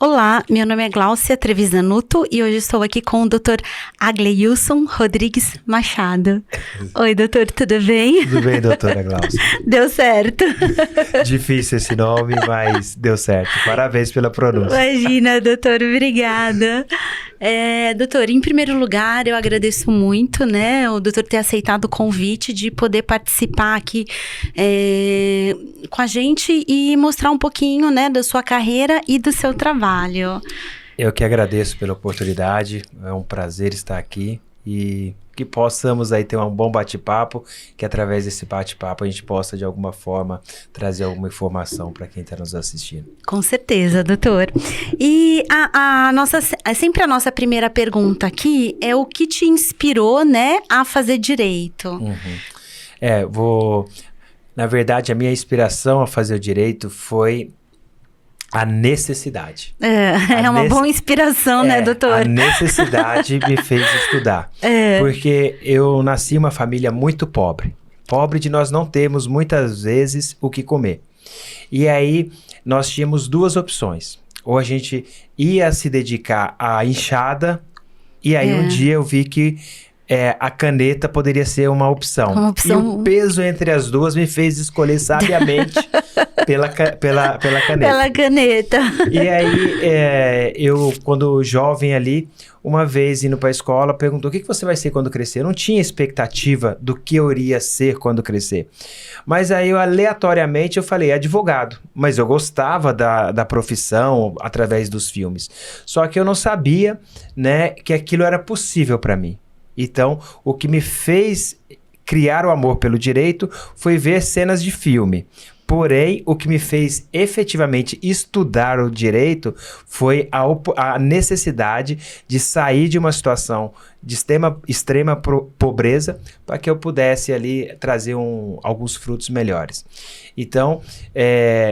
Olá, meu nome é Gláucia Trevisanuto e hoje estou aqui com o Dr. Agleilson Rodrigues Machado. Oi, doutor, tudo bem? Tudo bem, doutora Gláucia? Deu certo. Difícil esse nome, mas deu certo. Parabéns pela pronúncia. Imagina, doutor, obrigada. Doutor, em primeiro lugar, eu agradeço muito, né, o doutor ter aceitado o convite de poder participar aqui com a gente e mostrar um pouquinho, né, da sua carreira e do seu trabalho. Eu que agradeço pela oportunidade, é um prazer estar aqui e que possamos aí ter um bom bate-papo, que através desse bate-papo a gente possa de alguma forma trazer alguma informação para quem está nos assistindo. Com certeza, doutor. E sempre a nossa primeira pergunta aqui é o que te inspirou, né, a fazer direito? Na verdade, a minha inspiração a fazer o direito foi a necessidade. Uma boa inspiração, né, doutor? A necessidade me fez estudar. Porque eu nasci em uma família muito pobre. Pobre de nós não termos, muitas vezes, o que comer. E aí, nós tínhamos duas opções. Ou a gente ia se dedicar à enxada, e aí um dia eu vi que a caneta poderia ser uma opção. E o peso entre as duas me fez escolher sabiamente pela caneta. Pela caneta. E aí, eu, quando jovem ali, uma vez indo para a escola, perguntou: o que você vai ser quando crescer? Eu não tinha expectativa do que eu iria ser quando crescer. Mas aí, aleatoriamente, eu falei advogado. Mas eu gostava da profissão através dos filmes. Só que eu não sabia, né, que aquilo era possível para mim. Então, o que me fez criar o amor pelo direito foi ver cenas de filme. Porém, o que me fez efetivamente estudar o direito foi a necessidade de sair de uma situação de extrema pobreza para que eu pudesse ali trazer alguns frutos melhores. Então,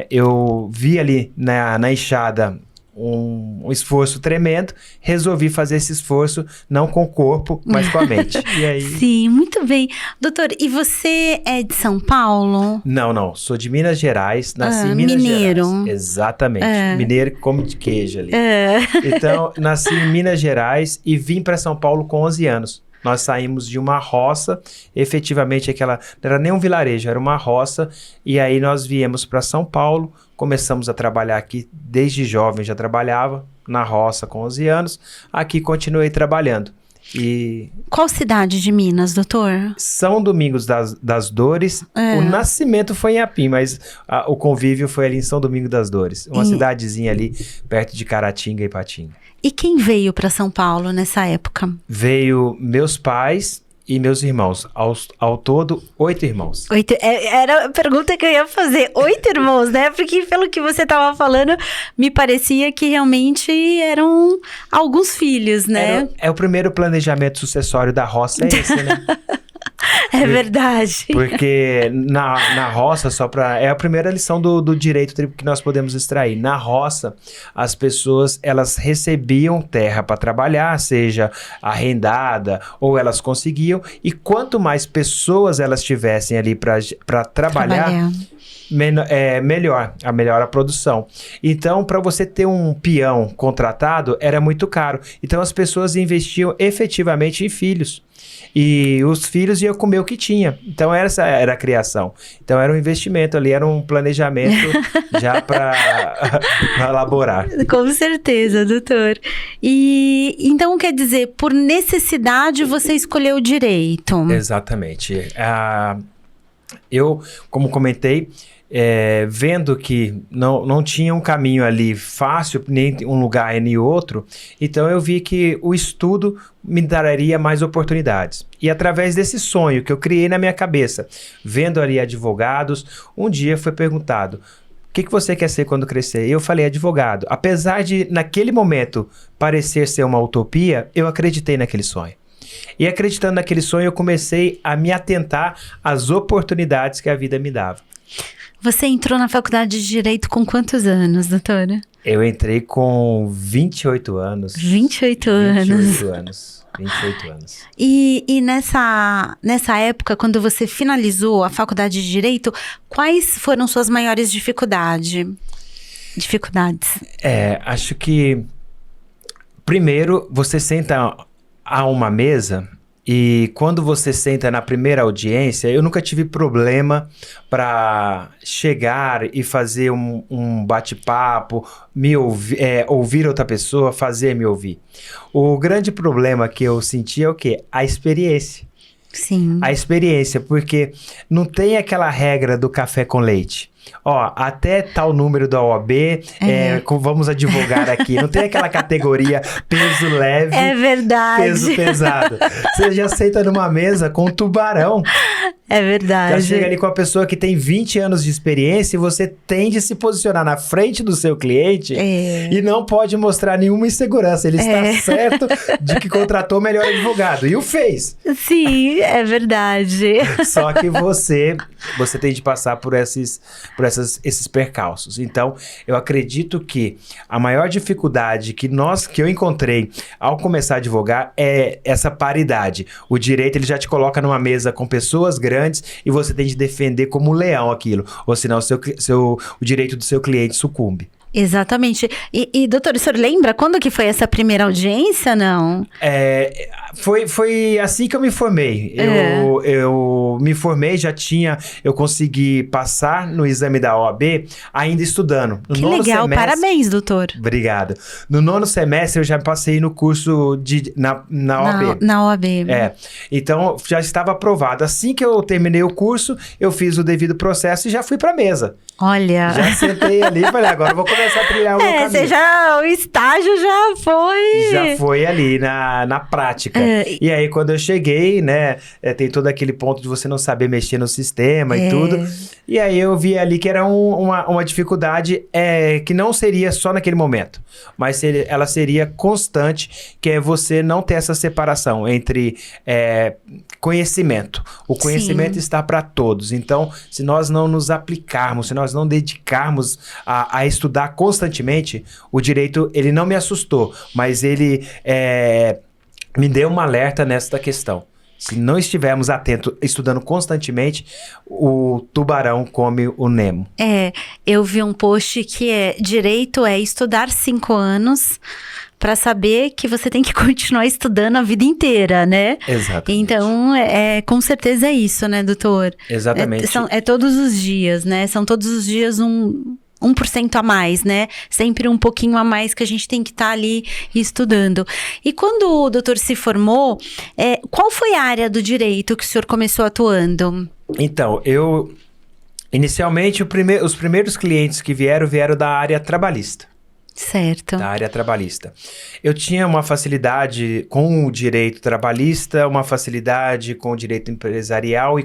eu vi ali na enxada um esforço tremendo, resolvi fazer esse esforço não com o corpo, mas com a mente. E aí... Sim, muito bem. Doutor, e você é de São Paulo? Não, sou de Minas Gerais, nasci em Minas mineiro. Gerais. Exatamente, mineiro que come de queijo ali. Então, nasci em Minas Gerais e vim para São Paulo com 11 anos. Nós saímos de uma roça, efetivamente não era nem um vilarejo, era uma roça, e aí nós viemos para São Paulo, começamos a trabalhar aqui, desde jovem já trabalhava, na roça com 11 anos, aqui continuei trabalhando. Qual cidade de Minas, doutor? São Domingos das Dores. O nascimento foi em Apim, mas o convívio foi ali em São Domingos das Dores, uma cidadezinha ali perto de Caratinga e Ipatinga. E quem veio para São Paulo nessa época? Veio meus pais e meus irmãos. Ao todo, 8 irmãos. Era a pergunta que eu ia fazer. 8 irmãos, né? Porque pelo que você estava falando, me parecia que realmente eram alguns filhos, né? O primeiro planejamento sucessório da roça, é esse, né? É verdade. Porque na roça, é a primeira lição do direito que nós podemos extrair. Na roça, as pessoas, elas recebiam terra para trabalhar, seja arrendada ou elas conseguiam. E quanto mais pessoas elas tivessem ali para trabalhar. Melhor a produção. Então, para você ter um peão contratado, era muito caro. Então, as pessoas investiam efetivamente em filhos. E os filhos iam comer o que tinha. Então, essa era a criação. Então, era um investimento ali, era um planejamento já para elaborar. Com certeza, doutor. E então, quer dizer, por necessidade, você escolheu o direito. Exatamente. Eu, como comentei, vendo que não tinha um caminho ali fácil, nem um lugar nem outro, então eu vi que o estudo me daria mais oportunidades. E através desse sonho que eu criei na minha cabeça, vendo ali advogados, um dia foi perguntado: o que você quer ser quando crescer? E eu falei advogado. Apesar de, naquele momento, parecer ser uma utopia, eu acreditei naquele sonho. E acreditando naquele sonho, eu comecei a me atentar às oportunidades que a vida me dava. Você entrou na faculdade de Direito com quantos anos, doutora? Eu entrei com 28 anos. 28 anos. 28 anos. 28 anos. E nessa época, quando você finalizou a faculdade de Direito, quais foram suas maiores dificuldades? dificuldades? Acho que primeiro você senta a uma mesa e quando você senta na primeira audiência, eu nunca tive problema para chegar e fazer um bate-papo, ouvir outra pessoa, fazer me ouvir. O grande problema que eu senti é o quê? A experiência. Sim. A experiência, porque não tem aquela regra do café com leite. Ó, até tal número da OAB, vamos advogar aqui. Não tem aquela categoria peso leve, É verdade. peso pesado. Você já senta numa mesa com um tubarão. É verdade. Já chega ali com a pessoa que tem 20 anos de experiência e você tem de se posicionar na frente do seu cliente e não pode mostrar nenhuma insegurança. Ele está certo de que contratou o melhor advogado. E o fez. Sim, é verdade. Só que você tem de passar por esses percalços. Então, eu acredito que a maior dificuldade que eu encontrei ao começar a advogar é essa paridade. O direito, ele já te coloca numa mesa com pessoas grandes e você tem de defender como um leão aquilo. Ou senão o direito do seu cliente sucumbe. Exatamente. E doutor, o senhor lembra quando que foi essa primeira audiência, não? Foi assim que eu me formei. Eu me formei, eu consegui passar no exame da OAB ainda estudando. Que legal, parabéns, doutor. Obrigado. No 9º semestre eu já passei no curso na OAB. Na OAB. Então já estava aprovado. Assim que eu terminei o curso, eu fiz o devido processo e já fui para a mesa. Olha. Já sentei ali e falei, agora eu vou começar a trilhar o meu caminho. O estágio já foi... Já foi ali na prática. E aí, quando eu cheguei, né, tem todo aquele ponto de você não saber mexer no sistema e tudo. E aí, eu vi ali que era uma dificuldade que não seria só naquele momento, mas ela seria constante, que é você não ter essa separação entre conhecimento. O conhecimento está para todos. Então, se nós não nos aplicarmos, se nós não dedicarmos a estudar constantemente, o direito, ele não me assustou, mas ele me deu um alerta nesta questão. Se não estivermos atentos, estudando constantemente, o tubarão come o Nemo. Eu vi um post que direito é estudar 5 anos para saber que você tem que continuar estudando a vida inteira, né? Exatamente. Então, com certeza é isso, né, doutor? Exatamente. É todos os dias, né? São todos os dias 1% a mais, né? Sempre um pouquinho a mais que a gente tem que estar ali estudando. E quando o doutor se formou, qual foi a área do direito que o senhor começou atuando? Então, inicialmente, os primeiros clientes que vieram da área trabalhista. Certo. Da área trabalhista. Eu tinha uma facilidade com o direito trabalhista, uma facilidade com o direito empresarial e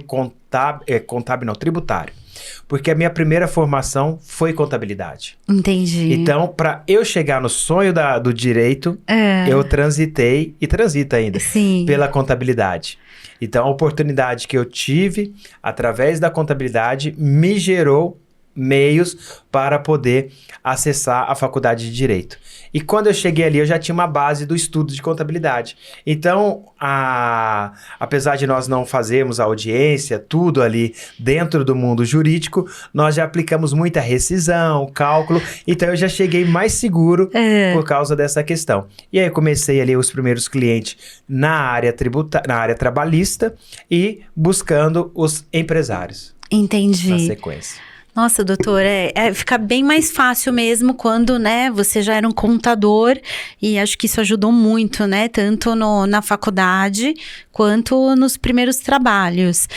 tributário. Porque a minha primeira formação foi contabilidade. Entendi. Então, para eu chegar no sonho do direito, eu transitei, e transito ainda, pela contabilidade. Então, a oportunidade que eu tive, através da contabilidade, me gerou meios para poder acessar a faculdade de Direito. E quando eu cheguei ali, eu já tinha uma base do estudo de contabilidade. Então, apesar de nós não fazermos a audiência, tudo ali dentro do mundo jurídico, nós já aplicamos muita rescisão, cálculo, então eu já cheguei mais seguro por causa dessa questão. E aí eu comecei ali os primeiros clientes na área trabalhista e buscando os empresários. Entendi. Na sequência. Nossa, doutor, fica bem mais fácil mesmo quando, né, você já era um contador e acho que isso ajudou muito, né, tanto na faculdade quanto nos primeiros trabalhos.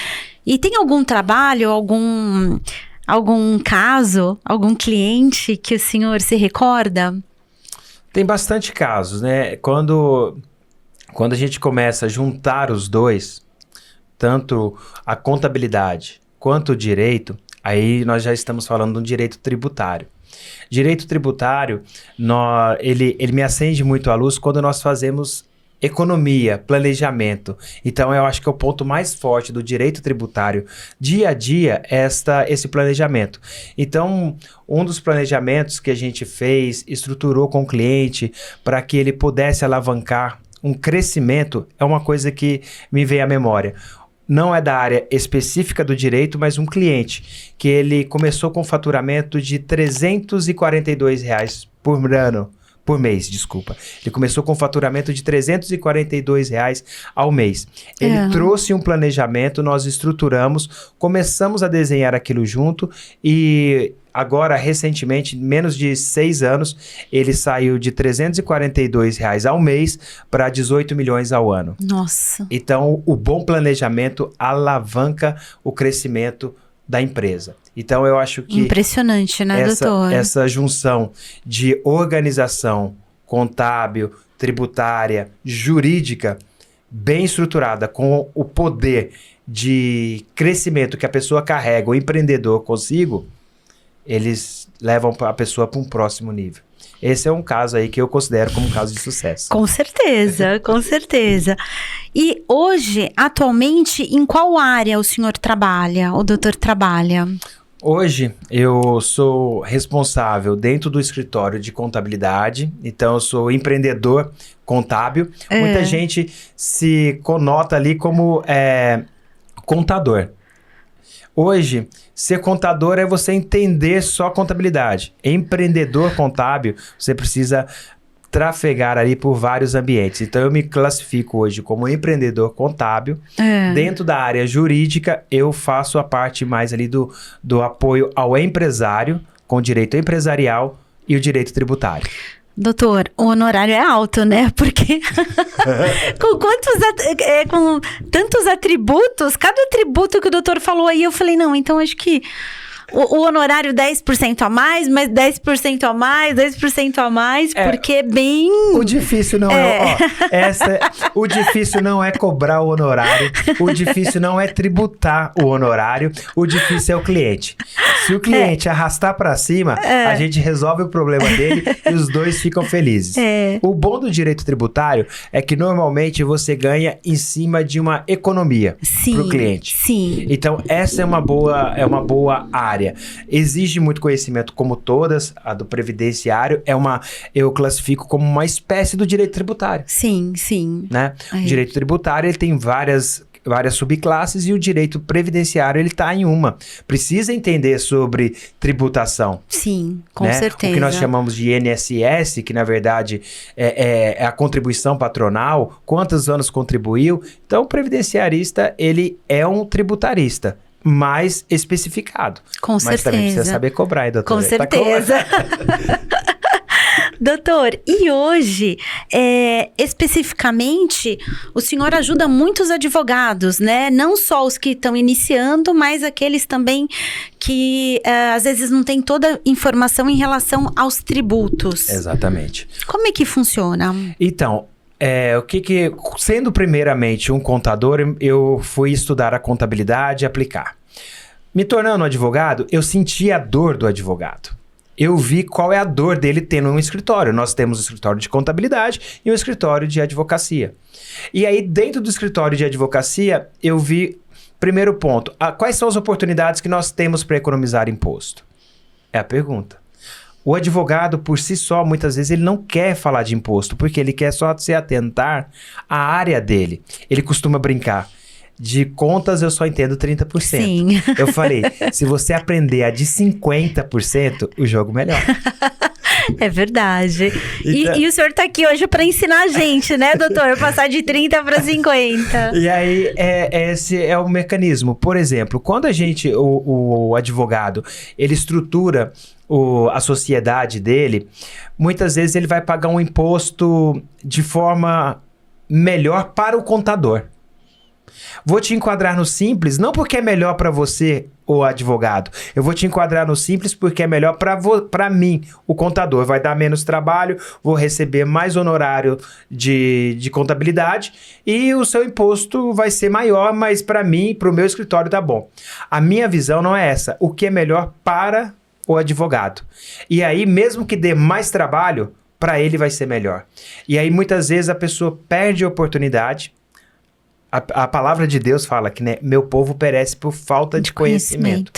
E tem algum trabalho, algum caso, algum cliente que o senhor se recorda? Tem bastante casos, né, quando a gente começa a juntar os dois, tanto a contabilidade quanto o direito, aí nós já estamos falando de um direito tributário. Direito tributário, ele me acende muito a luz quando nós fazemos economia, planejamento. Então, eu acho que é o ponto mais forte do direito tributário, dia a dia, esse planejamento. Então, um dos planejamentos que a gente fez, estruturou com o cliente para que ele pudesse alavancar um crescimento, é uma coisa que me veio à memória. não é da área específica do direito, mas um cliente, que ele começou com faturamento de R$342 por mês, desculpa. Ele começou com faturamento de R$342 ao mês. Ele trouxe um planejamento, nós estruturamos, começamos a desenhar aquilo junto e agora, recentemente, menos de 6 anos, ele saiu de R$342 ao mês para 18 milhões ao ano. Nossa. Então, o bom planejamento alavanca o crescimento da empresa. Então, eu acho que... Impressionante, né, doutor? Essa junção de organização contábil, tributária, jurídica, bem estruturada, com o poder de crescimento que a pessoa carrega, o empreendedor consigo, eles levam a pessoa para um próximo nível. Esse é um caso aí que eu considero como um caso de sucesso. Com certeza, com certeza. E hoje, atualmente, em qual área o senhor trabalha, o doutor trabalha? Hoje, eu sou responsável dentro do escritório de contabilidade, então eu sou empreendedor contábil. Muita gente se conota ali como contador. Hoje, ser contador é você entender só contabilidade. Empreendedor contábil, você precisa trafegar ali por vários ambientes. Então, eu me classifico hoje como empreendedor contábil. Dentro da área jurídica, eu faço a parte mais ali do apoio ao empresário, com direito empresarial e o direito tributário. Doutor, o honorário é alto, né? Porque com tantos atributos, cada atributo que o doutor falou aí, eu falei, não, então acho que o honorário 10% a mais, mas 10% a mais, 10% a mais, porque é bem... O difícil não o difícil não é cobrar o honorário, o difícil não é tributar o honorário, o difícil é o cliente. Se o cliente arrastar para cima, a gente resolve o problema dele e os dois ficam felizes. O bom do direito tributário é que normalmente você ganha em cima de uma economia para o cliente. Sim. Então, essa é uma boa área. Exige muito conhecimento, como todas. A do previdenciário eu classifico como uma espécie do direito tributário. Sim, sim. Né? O direito tributário ele tem várias subclasses e o direito previdenciário ele está em uma. Precisa entender sobre tributação. Sim, com certeza. O que nós chamamos de INSS, que na verdade é a contribuição patronal, quantos anos contribuiu. Então, o previdenciarista, ele é um tributarista mais especificado. Com certeza. Mas também precisa saber cobrar, hein, doutor? Com certeza. Doutor, e hoje, especificamente, o senhor ajuda muitos advogados, né? Não só os que estão iniciando, mas aqueles também que às vezes não tem toda a informação em relação aos tributos. Exatamente. Como é que funciona? Então, sendo primeiramente um contador, eu fui estudar a contabilidade e aplicar. Me tornando um advogado, eu senti a dor do advogado. Eu vi qual é a dor dele tendo um escritório. Nós temos um escritório de contabilidade e um escritório de advocacia. E aí, dentro do escritório de advocacia, eu vi, primeiro ponto, quais são as oportunidades que nós temos para economizar imposto? É a pergunta. O advogado, por si só, muitas vezes, ele não quer falar de imposto, porque ele quer só se atentar à área dele. Ele costuma brincar. De contas, eu só entendo 30%. Sim. Eu falei, se você aprender a de 50%, o jogo melhora. É verdade. Então... E o senhor está aqui hoje para ensinar a gente, né, doutor? Passar de 30 para 50. E aí, esse é o mecanismo. Por exemplo, quando o advogado, ele estrutura a sociedade dele, muitas vezes ele vai pagar um imposto de forma melhor para o contador. Vou te enquadrar no simples, não porque é melhor para você, o advogado. Eu vou te enquadrar no simples porque é melhor para mim, o contador. Vai dar menos trabalho, vou receber mais honorário de contabilidade e o seu imposto vai ser maior, mas para mim, para o meu escritório tá bom. A minha visão não é essa. O que é melhor para o advogado. E aí, mesmo que dê mais trabalho, para ele vai ser melhor. E aí, muitas vezes, a pessoa perde a oportunidade. A palavra de Deus fala que, né, meu povo perece por falta de conhecimento.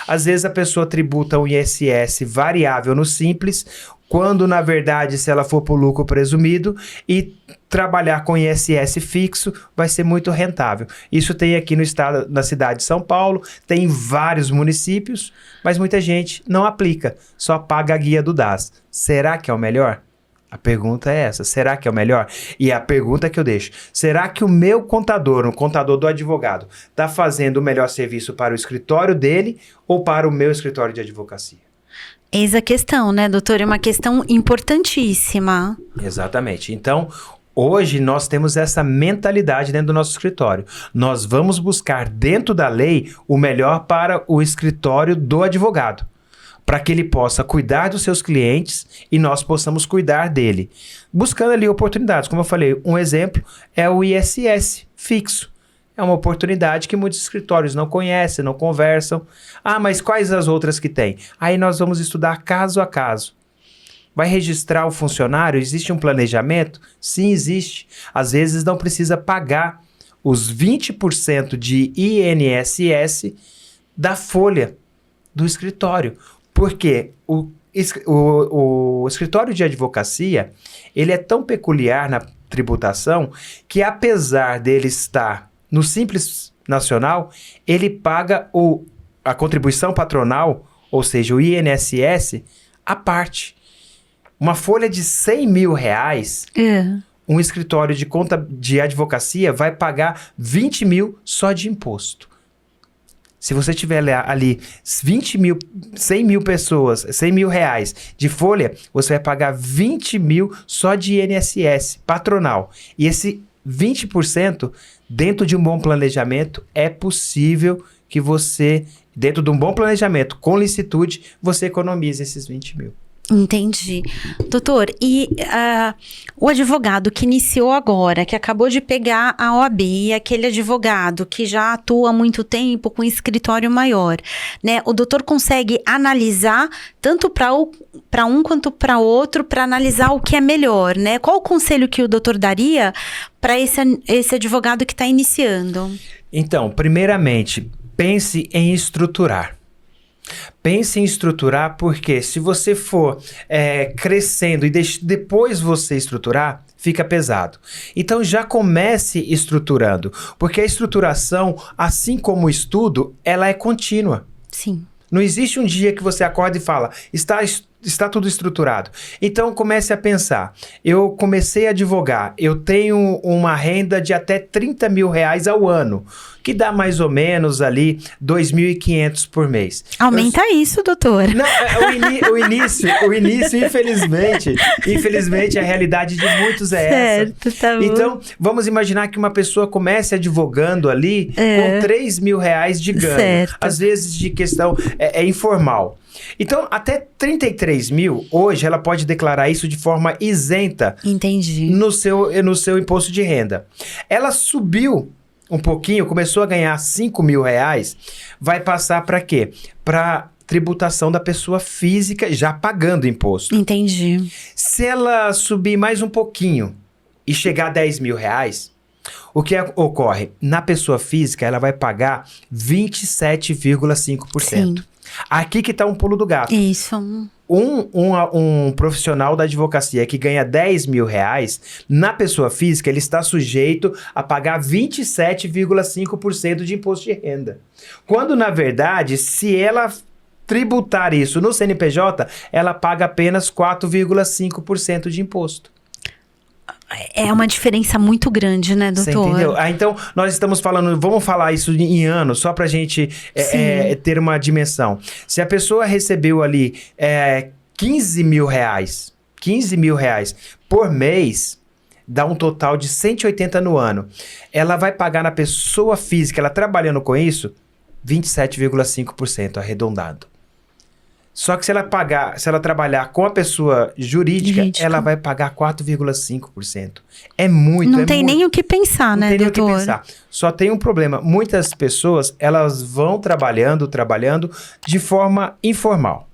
Às vezes a pessoa tributa um ISS variável no simples, quando na verdade, se ela for por lucro presumido e trabalhar com ISS fixo, vai ser muito rentável. Isso tem aqui no estado, na cidade de São Paulo, tem em vários municípios, mas muita gente não aplica, só paga a guia do DAS. Será que é o melhor? A pergunta é essa, será que é o melhor? E a pergunta que eu deixo, será que o meu contador, o contador do advogado, está fazendo o melhor serviço para o escritório dele ou para o meu escritório de advocacia? Eis a questão, né, doutor? É uma questão importantíssima. Exatamente. Então, hoje nós temos essa mentalidade dentro do nosso escritório. Nós vamos buscar dentro da lei o melhor para o escritório do advogado, para que ele possa cuidar dos seus clientes e nós possamos cuidar dele. Buscando ali oportunidades. Como eu falei, um exemplo é o ISS fixo. É uma oportunidade que muitos escritórios não conhecem, não conversam. Ah, mas quais as outras que tem? Aí nós vamos estudar caso a caso. Vai registrar o funcionário? Existe um planejamento? Sim, existe. Às vezes não precisa pagar os 20% de INSS da folha do escritório. Porque o escritório de advocacia, ele é tão peculiar na tributação que, apesar dele estar no Simples Nacional, ele paga a contribuição patronal, ou seja, o INSS, à parte. Uma folha de 100 mil reais, um escritório de advocacia vai pagar 20 mil só de imposto. Se você tiver ali 20 mil, 100 mil pessoas, 100 mil reais de folha, você vai pagar 20 mil só de INSS patronal. E esse 20%, dentro de um bom planejamento, é possível que você, dentro de um bom planejamento, com licitude, você economize esses 20 mil. Entendi. Doutor, e o advogado que iniciou agora, que acabou de pegar a OAB, e aquele advogado que já atua há muito tempo com escritório maior, né? O doutor consegue analisar tanto para um quanto para outro, para analisar o que é melhor, né? Qual o conselho que o doutor daria para esse advogado que está iniciando? Então, primeiramente, pense em estruturar. Pense em estruturar, porque se você for crescendo e depois você estruturar, fica pesado. Então já comece estruturando, porque a estruturação, assim como o estudo, ela é contínua. Sim. Não existe um dia que você acorda e fala, está tudo estruturado. Então comece a pensar, eu comecei a advogar, eu tenho uma renda de até 30 mil reais ao ano, que dá mais ou menos ali 2.500 por mês. Aumenta isso, doutor. Não, o início, infelizmente a realidade de muitos é certo, essa. Tá bom. Então, vamos imaginar que uma pessoa comece advogando ali com 3 mil reais de ganho. Certo. Às vezes de questão informal. Então, até 33 mil, hoje, ela pode declarar isso de forma isenta. Entendi. No seu imposto de renda. Ela subiu um pouquinho, começou a ganhar 5 mil reais, vai passar para quê? Para tributação da pessoa física já pagando imposto. Entendi. Se ela subir mais um pouquinho e chegar a 10 mil reais, o que ocorre? Na pessoa física, ela vai pagar 27,5%. Sim. Aqui que está um pulo do gato. Isso. Um profissional da advocacia que ganha 10 mil reais, na pessoa física, ele está sujeito a pagar 27,5% de imposto de renda. Quando, na verdade, se ela tributar isso no CNPJ, ela paga apenas 4,5% de imposto. É uma diferença muito grande, né, doutor? Você entendeu? Então, nós estamos falando, vamos falar isso em anos, só pra gente ter uma dimensão. Se a pessoa recebeu ali 15 mil reais por mês, dá um total de 180 no ano. Ela vai pagar na pessoa física, ela trabalhando com isso, 27,5% arredondado. Só que se ela trabalhar com a pessoa jurídica, ela vai pagar 4,5%. É muito, Não tem nem o que pensar, né, doutor? Não tem nem o que pensar. Só tem um problema. Muitas pessoas, elas vão trabalhando de forma informal.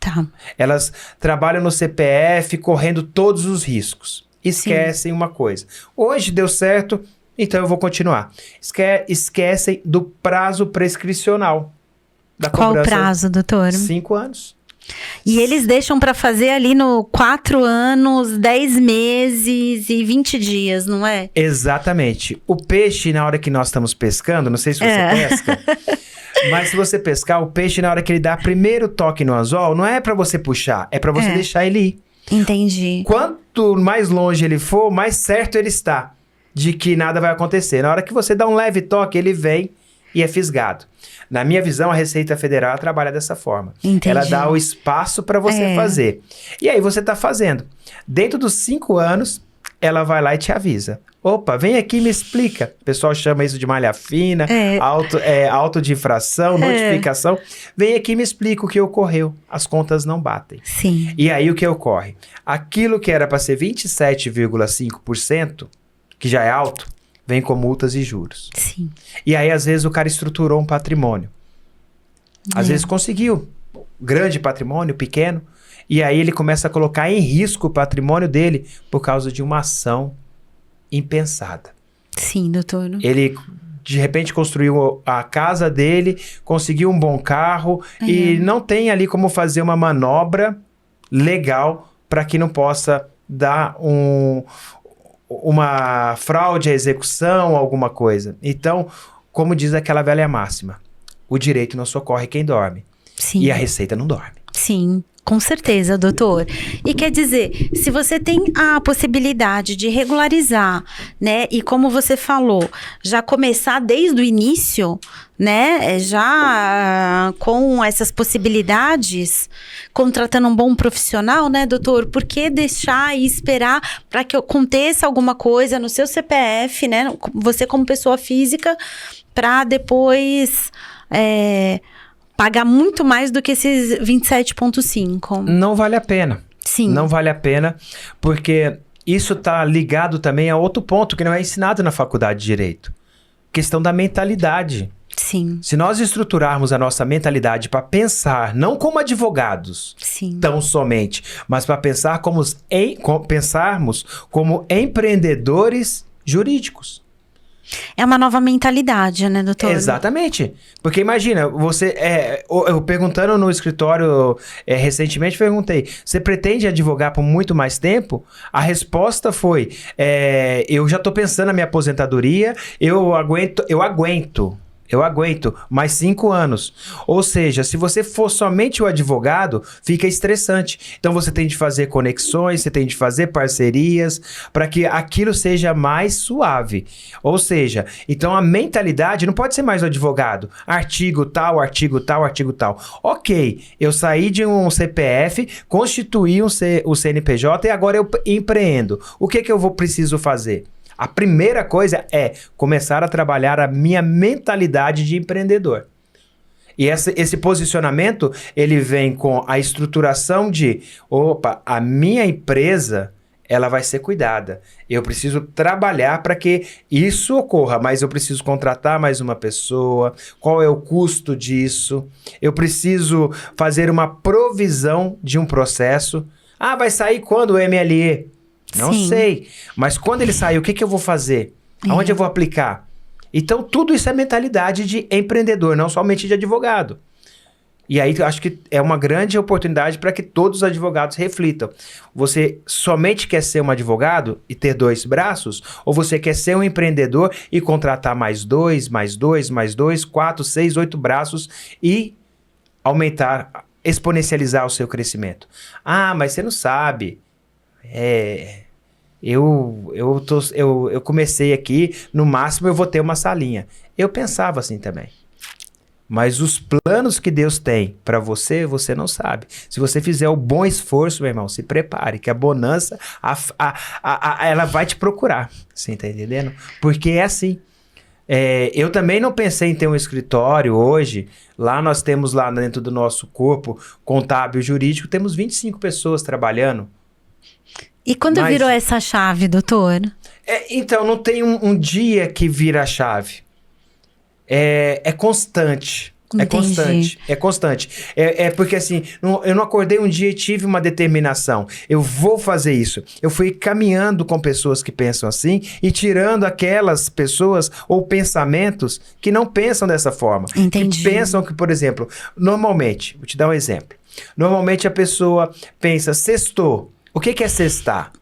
Tá. Elas trabalham no CPF, correndo todos os riscos. Esquecem uma coisa. Hoje deu certo, então eu vou continuar. Esquecem do prazo prescricional da Qual o cobrança. prazo, doutor? 5 anos. E eles deixam para fazer ali no 4 anos, 10 meses e 20 dias, não é? Exatamente. O peixe, na hora que nós estamos pescando, não sei se você pesca, mas se você pescar, o peixe, na hora que ele dá primeiro toque no anzol, não é para você puxar, é para você deixar ele ir. Entendi. Quanto mais longe ele for, mais certo ele está de que nada vai acontecer. Na hora que você dá um leve toque, ele vem e é fisgado. Na minha visão, a Receita Federal trabalha dessa forma. Entendi. Ela dá o espaço para você fazer. E aí você está fazendo. Dentro dos 5 anos, ela vai lá e te avisa. Opa, vem aqui e me explica. O pessoal chama isso de malha fina, auto de infração, notificação. Vem aqui e me explica o que ocorreu. As contas não batem. Sim. E aí o que ocorre? Aquilo que era para ser 27,5%, que já é alto, vem com multas e juros. Sim. E aí, às vezes, o cara estruturou um patrimônio. Às vezes conseguiu grande patrimônio, pequeno, e aí ele começa a colocar em risco o patrimônio dele por causa de uma ação impensada. Sim, doutor. Ele, de repente, construiu a casa dele, conseguiu um bom carro e não tem ali como fazer uma manobra legal para que não possa dar uma fraude à execução, alguma coisa. Então, como diz aquela velha máxima, o direito não socorre quem dorme. Sim. E a Receita não dorme. Sim, com certeza, doutor. E quer dizer, se você tem a possibilidade de regularizar, né? E como você falou, já começar desde o início, né? Já com essas possibilidades, contratando um bom profissional, né, doutor? Por que deixar e esperar para que aconteça alguma coisa no seu CPF, né? Você como pessoa física, para depois pagar muito mais do que esses 27,5. Não vale a pena. Sim. Não vale a pena, porque isso está ligado também a outro ponto que não é ensinado na faculdade de Direito. Questão da mentalidade. Sim. Se nós estruturarmos a nossa mentalidade para pensar, não como advogados, tão somente, mas para pensar pensarmos como empreendedores jurídicos. É uma nova mentalidade, né, doutor? Exatamente. Porque imagina, você... eu perguntando no escritório recentemente, perguntei, você pretende advogar por muito mais tempo? A resposta foi, eu já estou pensando na minha aposentadoria, eu aguento mais 5 anos. Ou seja, se você for somente o advogado, fica estressante. Então você tem de fazer conexões, você tem de fazer parcerias para que aquilo seja mais suave. Ou seja, então a mentalidade não pode ser mais o advogado. Artigo tal, artigo tal, artigo tal. Ok, eu saí de um CPF, constituí o CNPJ e agora eu empreendo. O que eu preciso fazer? A primeira coisa é começar a trabalhar a minha mentalidade de empreendedor. E esse posicionamento, ele vem com a estruturação de, a minha empresa, ela vai ser cuidada. Eu preciso trabalhar para que isso ocorra, mas eu preciso contratar mais uma pessoa. Qual é o custo disso? Eu preciso fazer uma provisão de um processo. Vai sair quando o MLE? Não sei. Mas quando ele sair, o que eu vou fazer? Aonde eu vou aplicar? Então, tudo isso é mentalidade de empreendedor, não somente de advogado. E aí, eu acho que é uma grande oportunidade para que todos os advogados reflitam. Você somente quer ser um advogado e ter 2 braços? Ou você quer ser um empreendedor e contratar mais 2, mais 2, mais 2, 4, 6, 8 braços e aumentar, exponencializar o seu crescimento? Mas você não sabe. Eu comecei aqui, no máximo eu vou ter uma salinha. Eu pensava assim também. Mas os planos que Deus tem para você, você não sabe. Se você fizer o bom esforço, meu irmão, se prepare, que a bonança, ela vai te procurar. Você tá entendendo? Porque é assim. Eu também não pensei em ter um escritório hoje. Lá nós temos, lá dentro do nosso corpo contábil jurídico, temos 25 pessoas trabalhando. E quando virou essa chave, doutor? Então, não tem um dia que vira a chave. É constante. É Entendi. constante, é constante. É porque assim, eu não acordei um dia e tive uma determinação. Eu vou fazer isso. Eu fui caminhando com pessoas que pensam assim e tirando aquelas pessoas ou pensamentos que não pensam dessa forma. Entendi. Que pensam que, por exemplo, normalmente, vou te dar um exemplo. Normalmente a pessoa pensa, sextou. O que é sextar?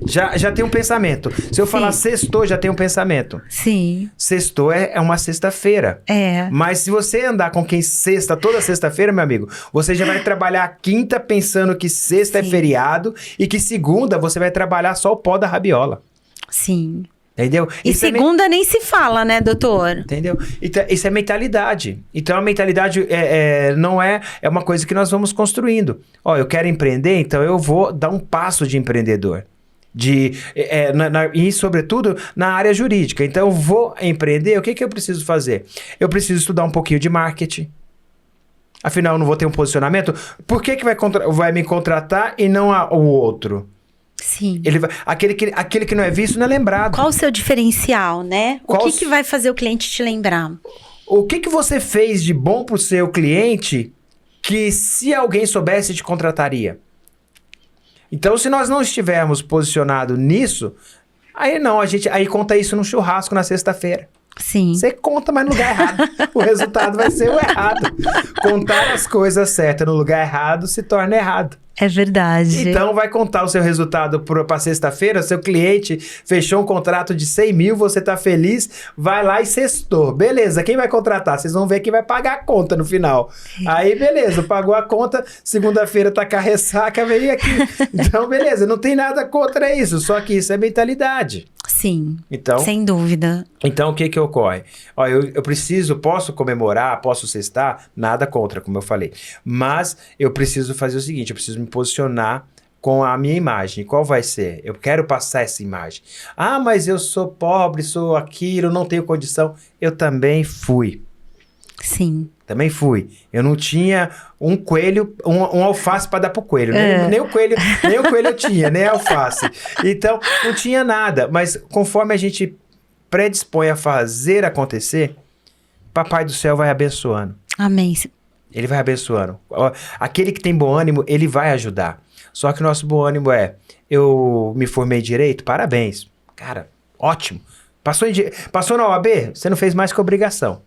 Já tem um pensamento. Se eu falar sextou, já tem um pensamento. Sim. Sextou é uma sexta-feira. Mas se você andar com quem sexta toda sexta-feira, meu amigo, você já vai trabalhar a quinta pensando que sexta é feriado e que segunda você vai trabalhar só o pó da rabiola. Sim. Entendeu? E isso segunda nem se fala, né, doutor? Entendeu? Então, isso é mentalidade. Então, a mentalidade não é uma coisa que nós vamos construindo. Ó, eu quero empreender, então eu vou dar um passo de empreendedor. E, sobretudo, na área jurídica. Então, eu vou empreender, o que eu preciso fazer? Eu preciso estudar um pouquinho de marketing. Afinal, eu não vou ter um posicionamento. Por que vai me contratar e não o outro? Sim. Aquele que não é visto não é lembrado. Qual o seu diferencial, né? O que vai fazer o cliente te lembrar? O que você fez de bom pro seu cliente que, se alguém soubesse, te contrataria? Então, se nós não estivermos posicionados nisso, aí conta isso no churrasco na sexta-feira. Sim. Você conta, mas no lugar errado. O resultado vai ser o errado. Contar as coisas certas no lugar errado se torna errado. É verdade. Então, vai contar o seu resultado para sexta-feira, seu cliente fechou um contrato de 100 mil, você tá feliz, vai lá e sextou. Beleza, quem vai contratar? Vocês vão ver quem vai pagar a conta no final. Aí, beleza, pagou a conta, segunda-feira tá com a ressaca, veio aqui. Então, beleza, não tem nada contra isso, só que isso é mentalidade. Sim, então, sem dúvida. Então, o que ocorre? Ó, eu posso comemorar, posso sextar, nada contra, como eu falei. Mas eu preciso fazer o seguinte, eu preciso me posicionar com a minha imagem. Qual vai ser? Eu quero passar essa imagem. Ah, mas eu sou pobre, sou aquilo, não tenho condição. Eu também fui. Sim. Também fui. Eu não tinha um coelho, um alface para dar pro coelho. Nem o coelho eu tinha, nem a alface. Então, não tinha nada. Mas conforme a gente predispõe a fazer acontecer, Papai do Céu vai abençoando. Amém. Ele vai abençoando. Aquele que tem bom ânimo, ele vai ajudar. Só que o nosso bom ânimo eu me formei em Direito? Parabéns. Cara, ótimo. Passou na OAB? Você não fez mais que obrigação.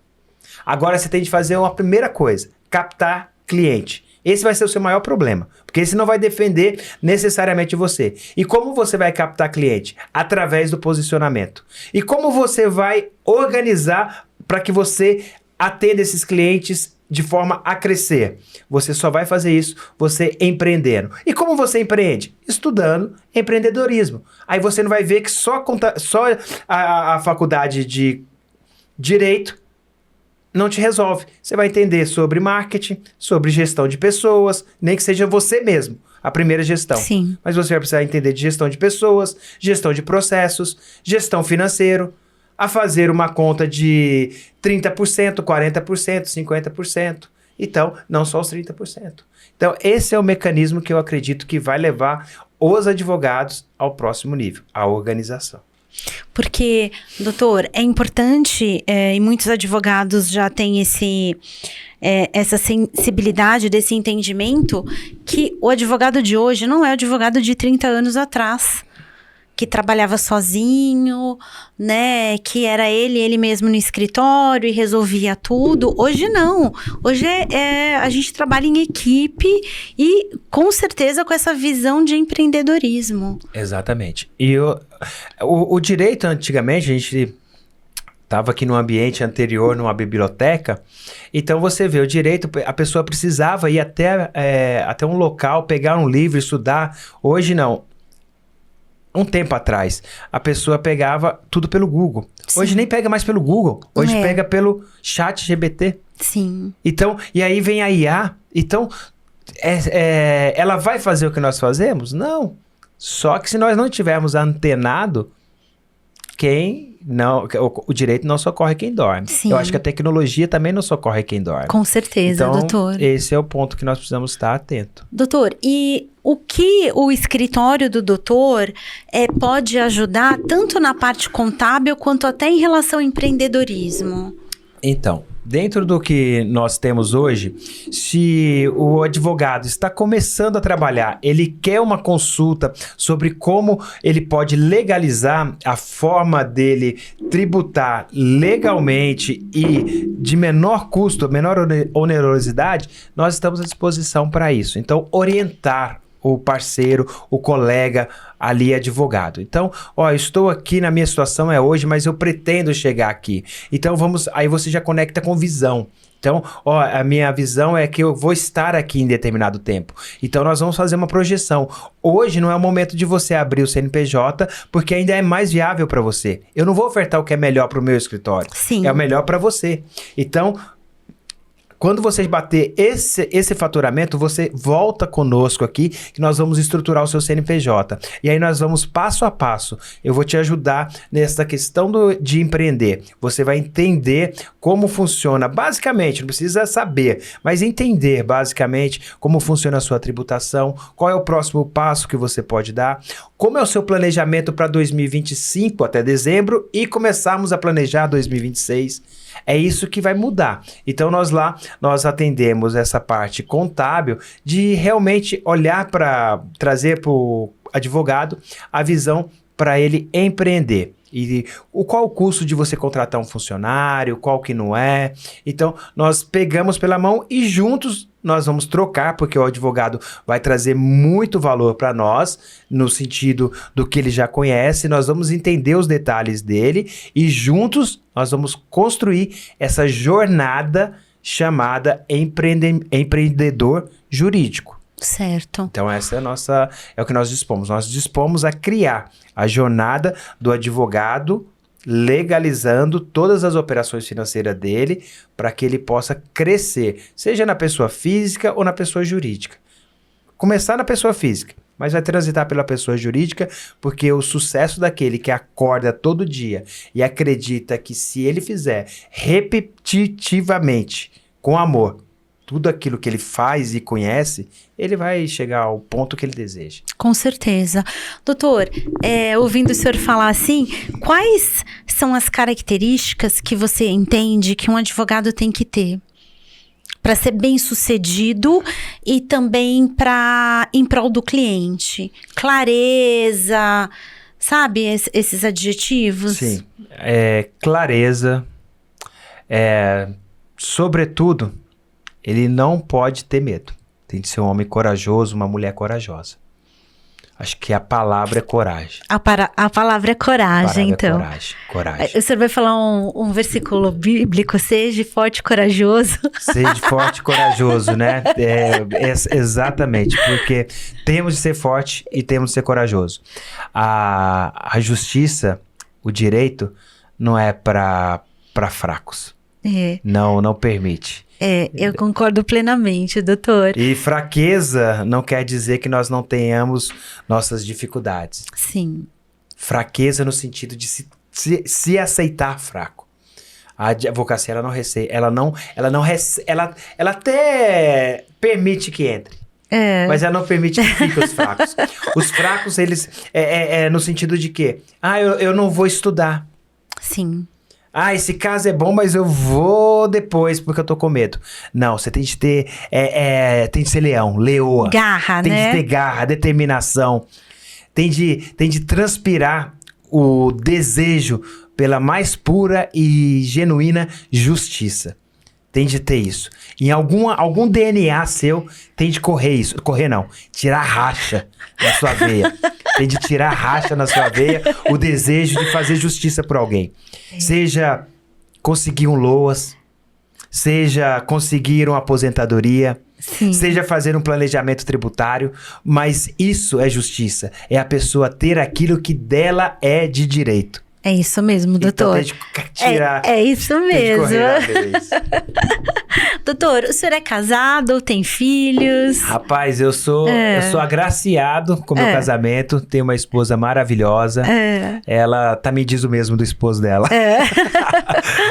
Agora você tem de fazer uma primeira coisa, captar cliente. Esse vai ser o seu maior problema, porque esse não vai defender necessariamente você. E como você vai captar cliente? Através do posicionamento. E como você vai organizar para que você atenda esses clientes de forma a crescer? Você só vai fazer isso você empreendendo. E como você empreende? Estudando empreendedorismo. Aí você não vai ver que só a faculdade de Direito não te resolve. Você vai entender sobre marketing, sobre gestão de pessoas, nem que seja você mesmo, a primeira gestão. Sim. Mas você vai precisar entender de gestão de pessoas, gestão de processos, gestão financeira, a fazer uma conta de 30%, 40%, 50%. Então, não só os 30%. Então, esse é o mecanismo que eu acredito que vai levar os advogados ao próximo nível, a organização. Porque, doutor, é importante, e muitos advogados já têm essa sensibilidade, desse entendimento, que o advogado de hoje não é o advogado de 30 anos atrás, que trabalhava sozinho, né, que era ele mesmo no escritório e resolvia tudo. Hoje não. Hoje a gente trabalha em equipe e com certeza com essa visão de empreendedorismo. Exatamente. E o direito, antigamente, a gente estava aqui num ambiente anterior, numa biblioteca, então você vê o direito, a pessoa precisava ir até um local, pegar um livro, estudar. Hoje não. Um tempo atrás, a pessoa pegava tudo pelo Google. Sim. Hoje nem pega mais pelo Google. Hoje pega pelo ChatGPT. Sim. Então, e aí vem a IA. Então, ela vai fazer o que nós fazemos? Não. Só que se nós não tivermos antenado, o direito não socorre quem dorme. Sim. Eu acho que a tecnologia também não socorre quem dorme. Com certeza, então, doutor. Esse é o ponto que nós precisamos estar atento. Doutor, e o que o escritório do doutor pode ajudar tanto na parte contábil quanto até em relação ao empreendedorismo? Então, dentro do que nós temos hoje, se o advogado está começando a trabalhar, ele quer uma consulta sobre como ele pode legalizar a forma dele tributar legalmente e de menor custo, menor onerosidade, nós estamos à disposição para isso. Então, orientar o parceiro, o colega ali advogado. Então, estou aqui na minha situação hoje, mas eu pretendo chegar aqui. Então, aí você já conecta com visão. Então, a minha visão é que eu vou estar aqui em determinado tempo. Então, nós vamos fazer uma projeção. Hoje não é o momento de você abrir o CNPJ, porque ainda é mais viável para você. Eu não vou ofertar o que é melhor para o meu escritório. Sim. É o melhor para você. Então, quando você bater esse faturamento, você volta conosco aqui, que nós vamos estruturar o seu CNPJ. E aí nós vamos passo a passo. Eu vou te ajudar nessa questão de empreender. Você vai entender como funciona, basicamente, não precisa saber, mas entender basicamente como funciona a sua tributação, qual é o próximo passo que você pode dar, como é o seu planejamento para 2025 até dezembro e começarmos a planejar 2026. É isso que vai mudar. Então, nós atendemos essa parte contábil de realmente olhar para trazer para o advogado a visão para ele empreender. E qual o custo de você contratar um funcionário, qual que não é. Então, nós pegamos pela mão e juntos nós vamos trocar, porque o advogado vai trazer muito valor para nós, no sentido do que ele já conhece, nós vamos entender os detalhes dele e juntos nós vamos construir essa jornada chamada empreendedor jurídico. Certo. Então essa é o que nós dispomos. Nós dispomos a criar a jornada do advogado legalizando todas as operações financeiras dele para que ele possa crescer, seja na pessoa física ou na pessoa jurídica. Começar na pessoa física, mas vai transitar pela pessoa jurídica, porque o sucesso daquele que acorda todo dia e acredita que se ele fizer repetitivamente, com amor, tudo aquilo que ele faz e conhece, ele vai chegar ao ponto que ele deseja. Com certeza. Doutor, ouvindo o senhor falar assim, quais são as características que você entende que um advogado tem que ter para ser bem-sucedido e também em prol do cliente? Clareza, sabe esses adjetivos? Sim. Clareza. Sobretudo, ele não pode ter medo. Tem de ser um homem corajoso, uma mulher corajosa. Acho que a palavra é coragem. A palavra é coragem, então. Coragem. O senhor vai falar um versículo bíblico, seja forte e corajoso. Seja forte e corajoso, né? Exatamente, porque temos de ser forte e temos de ser corajoso. A justiça, o direito, não é para fracos. Não permite. Eu concordo plenamente, doutor. E fraqueza não quer dizer que nós não tenhamos nossas dificuldades. Sim. Fraqueza no sentido de se aceitar fraco. A advocacia, ela até permite que entre. Mas ela não permite que fiquem os fracos. Os fracos, eles, no sentido de que, eu não vou estudar. Sim. Esse caso é bom, mas eu vou depois, porque eu tô com medo. Não, você tem de ter, tem de ser leoa. Garra, tem né? Tem de ter garra, determinação. Tem de transpirar o desejo pela mais pura e genuína justiça. Tem de ter isso. Em algum DNA seu, tem de correr isso. Correr não, tirar racha na sua veia. Tem de tirar racha na sua veia o desejo de fazer justiça por alguém. Seja conseguir um LOAS, seja conseguir uma aposentadoria, Sim. seja fazer um planejamento tributário, mas isso é justiça. É a pessoa ter aquilo que dela é de direito. É isso mesmo, doutor. Então, tem de tirar, é isso mesmo. Vez. Doutor, o senhor é casado ou tem filhos? Rapaz, eu sou agraciado com meu casamento. Tenho uma esposa maravilhosa. Ela me diz o mesmo do esposo dela.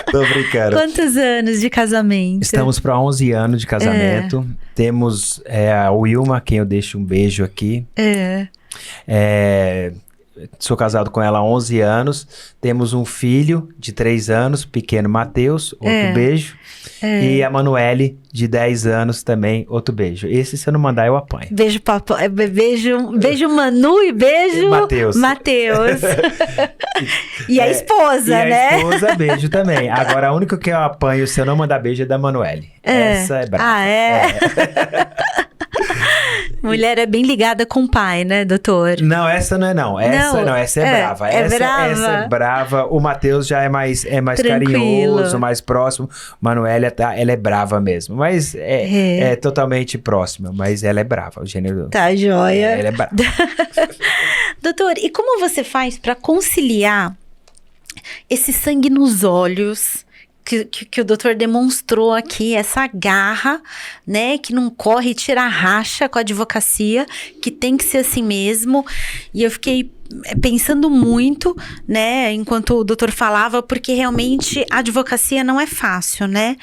Tô brincando. Quantos anos de casamento? Estamos para 11 anos de casamento. Temos a Wilma, quem eu deixo um beijo aqui. Sou casado com ela há 11 anos. Temos um filho de 3 anos, pequeno Matheus, outro beijo. E a Manuele, de 10 anos também, outro beijo. Esse, se eu não mandar, eu apanho. Beijo, papai. Beijo, Manu, e beijo, Matheus. E a esposa, né? A esposa, beijo também. Agora, a única que eu apanho, se eu não mandar beijo, é da Manuele. Essa é brava. Ah, Mulher é bem ligada com o pai, né, doutor? Não, essa não é não. Essa é brava. Brava. Essa é brava. O Matheus já é mais carinhoso, mais próximo. Manuela, ela é brava mesmo. Mas é totalmente próxima. Mas ela é brava, o gênero. Tá, joia. Ela é brava. Doutor, e como você faz para conciliar esse sangue nos olhos que o doutor demonstrou aqui, essa garra, né, que não corre e tira racha com a advocacia, que tem que ser assim mesmo. E eu fiquei pensando muito, né, enquanto o doutor falava, porque realmente a advocacia não é fácil, né?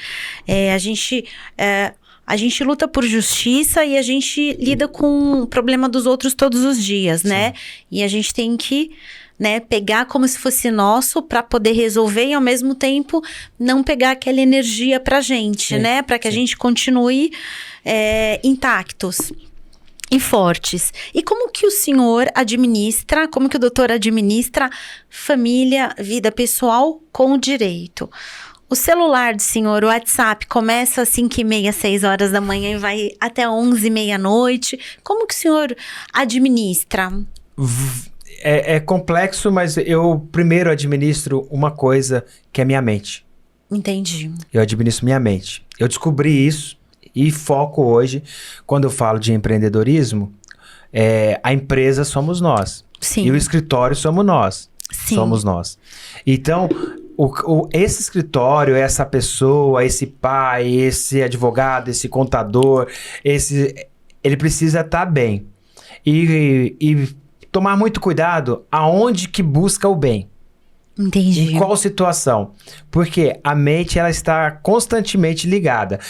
A gente luta por justiça e a gente lida com o problema dos outros todos os dias, né? E a gente tem que, né, pegar como se fosse nosso para poder resolver e ao mesmo tempo não pegar aquela energia pra gente, né? Para que a gente continue intactos e fortes. E como que o senhor administra, como que o doutor administra família, vida pessoal com o direito? O celular do senhor, o WhatsApp, começa às 5h30, 6 horas da manhã e vai até 11h, meia-noite. Como que o senhor administra? É complexo, mas eu primeiro administro uma coisa que é minha mente. Entendi. Eu administro minha mente. Eu descobri isso e foco hoje, quando eu falo de empreendedorismo, a empresa somos nós. Sim. E o escritório somos nós. Sim. Somos nós. Então, esse escritório, essa pessoa, esse pai, esse advogado, esse contador, ele precisa estar bem. E tomar muito cuidado aonde que busca o bem. Entendi. Em qual situação? Porque a mente, ela está constantemente ligada.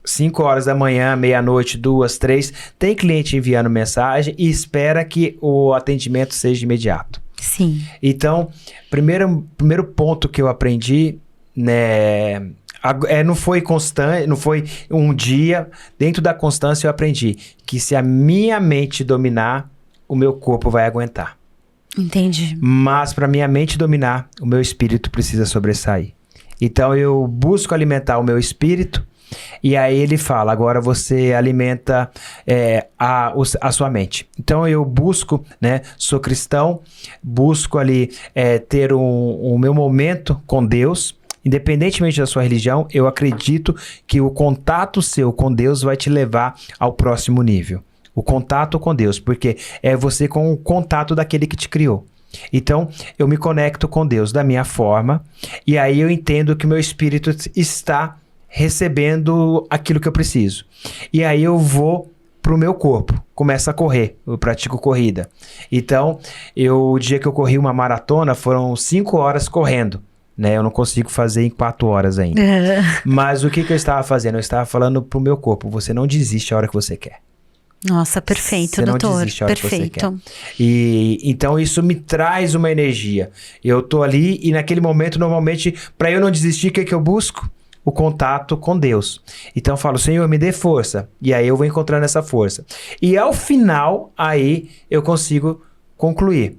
5 horas da manhã, meia-noite, 2, 3, tem cliente enviando mensagem e espera que o atendimento seja imediato. Sim. Então, primeiro ponto que eu aprendi, né, não foi constante, não foi um dia. Dentro da constância eu aprendi que se a minha mente dominar, o meu corpo vai aguentar. Entendi. Mas para minha mente dominar, o meu espírito precisa sobressair. Então eu busco alimentar o meu espírito. E aí ele fala, agora você alimenta a sua mente. Então eu busco, né, sou cristão, busco ali ter o meu momento com Deus. Independentemente da sua religião, eu acredito que o contato seu com Deus vai te levar ao próximo nível. O contato com Deus, porque é você com o contato daquele que te criou. Então, eu me conecto com Deus da minha forma, e aí eu entendo que meu espírito está recebendo aquilo que eu preciso. E aí eu vou pro meu corpo, começo a correr, eu pratico corrida. Então, o dia que eu corri uma maratona, foram 5 horas correndo, né? Eu não consigo fazer em 4 horas ainda. Mas o que eu estava fazendo? Eu estava falando pro meu corpo, você não desiste a hora que você quer. Nossa, perfeito, você doutor. Não desiste a hora perfeito. Que você quer. E então isso me traz uma energia. Eu tô ali e naquele momento, normalmente, para eu não desistir, o que eu busco? O contato com Deus. Então eu falo, Senhor, me dê força. E aí eu vou encontrando essa força. E ao final, aí eu consigo concluir.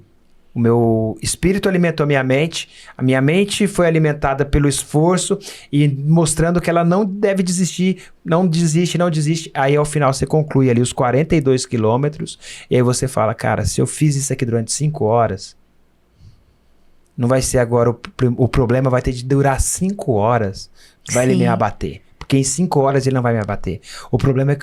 O meu espírito alimentou a minha mente foi alimentada pelo esforço e mostrando que ela não deve desistir, não desiste. Aí ao final você conclui ali os 42 quilômetros e aí você fala, cara, se eu fiz isso aqui durante 5 horas, não vai ser agora, o problema vai ter de durar 5 horas, vai ele me abater. Porque em 5 horas ele não vai me abater. O problema é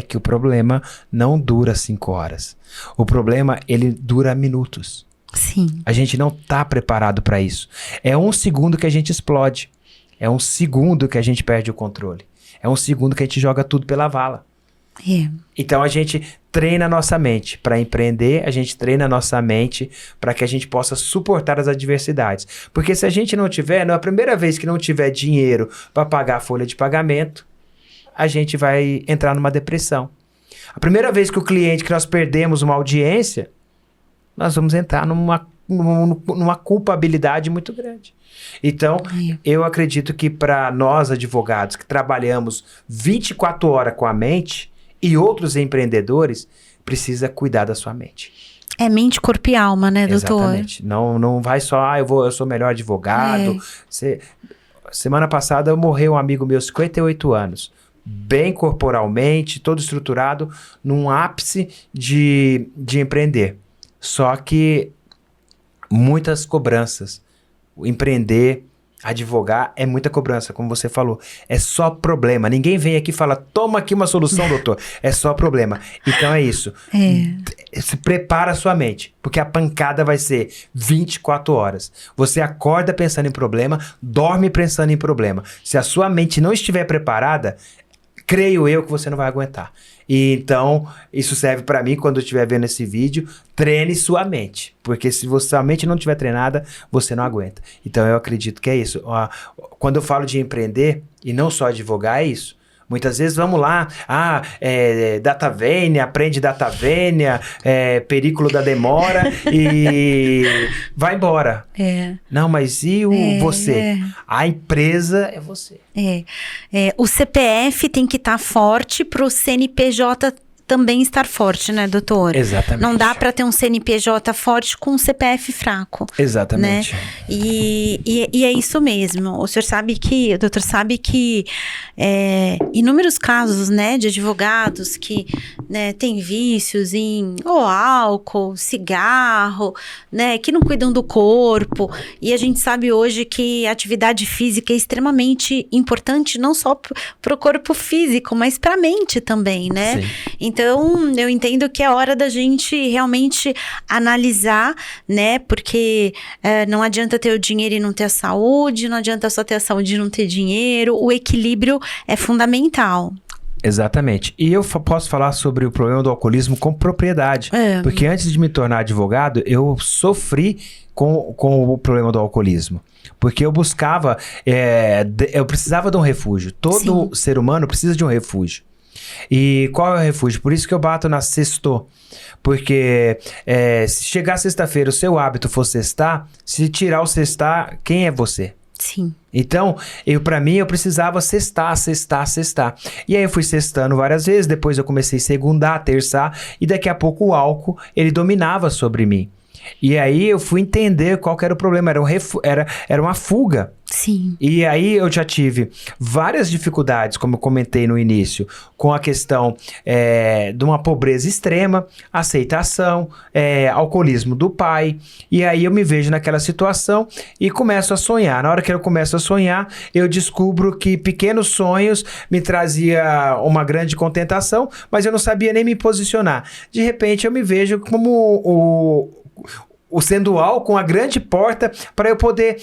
que o problema não dura 5 horas. O problema, ele dura minutos. Sim. A gente não está preparado para isso. É 1 segundo que a gente explode. É 1 segundo que a gente perde o controle. É 1 segundo que a gente joga tudo pela vala. Então a gente treina a nossa mente para empreender, a gente treina a nossa mente para que a gente possa suportar as adversidades. Porque se a gente não tiver, na primeira vez que não tiver dinheiro para pagar a folha de pagamento, a gente vai entrar numa depressão. A primeira vez que nós perdemos uma audiência, nós vamos entrar numa culpabilidade muito grande. Então, eu acredito que para nós advogados que trabalhamos 24 horas com a mente e outros empreendedores, precisa cuidar da sua mente. É mente, corpo e alma, né, doutor? Exatamente. Não vai só, eu sou o melhor advogado. Semana passada morreu um amigo meu, 58 anos. Bem corporalmente, todo estruturado, num ápice de empreender. Só que muitas cobranças. Empreender, advogar, é muita cobrança, como você falou. É só problema. Ninguém vem aqui e fala, toma aqui uma solução, doutor. É só problema. Então é isso. Se prepara a sua mente, porque a pancada vai ser 24 horas. Você acorda pensando em problema, dorme pensando em problema. Se a sua mente não estiver preparada, creio eu que você não vai aguentar. E então, isso serve para mim, quando eu estiver vendo esse vídeo, treine sua mente. Porque se sua mente não estiver treinada, você não aguenta. Então, eu acredito que é isso. Quando eu falo de empreender, e não só advogar, é isso. Muitas vezes, vamos lá, data vênia, aprende data vênia, perículo da demora e vai embora. Não, mas e você? A empresa é você. O CPF tem que estar forte para o CNPJ também estar forte, né, doutor? Exatamente. Não dá para ter um CNPJ forte com um CPF fraco. Exatamente. Né? E é isso mesmo. O doutor sabe que inúmeros casos, né, de advogados que, né, têm vícios em álcool, cigarro, né, que não cuidam do corpo. E a gente sabe hoje que a atividade física é extremamente importante, não só para o corpo físico, mas para a mente também, né? Sim. Então, eu entendo que é hora da gente realmente analisar, né? Porque não adianta ter o dinheiro e não ter a saúde, não adianta só ter a saúde e não ter dinheiro. O equilíbrio é fundamental. Exatamente. E eu posso falar sobre o problema do alcoolismo com propriedade. Porque antes de me tornar advogado, eu sofri com o problema do alcoolismo. Porque eu buscava, eu precisava de um refúgio. Todo ser humano precisa de um refúgio. E qual é o refúgio? Por isso que eu bato na sexto. Porque se chegar sexta-feira o seu hábito for sextar, se tirar o sextar, quem é você? Sim. Então, pra mim, eu precisava sextar. E aí eu fui sextando várias vezes, depois eu comecei segundar, terçar, e daqui a pouco o álcool, ele dominava sobre mim. E aí eu fui entender qual que era o problema, era uma fuga. Sim. E aí eu já tive várias dificuldades, como eu comentei no início, com a questão de uma pobreza extrema, aceitação, alcoolismo do pai. E aí eu me vejo naquela situação e começo a sonhar. Na hora que eu começo a sonhar, eu descubro que pequenos sonhos me trazia uma grande contentação, mas eu não sabia nem me posicionar. De repente eu me vejo como o sendual com a grande porta para eu poder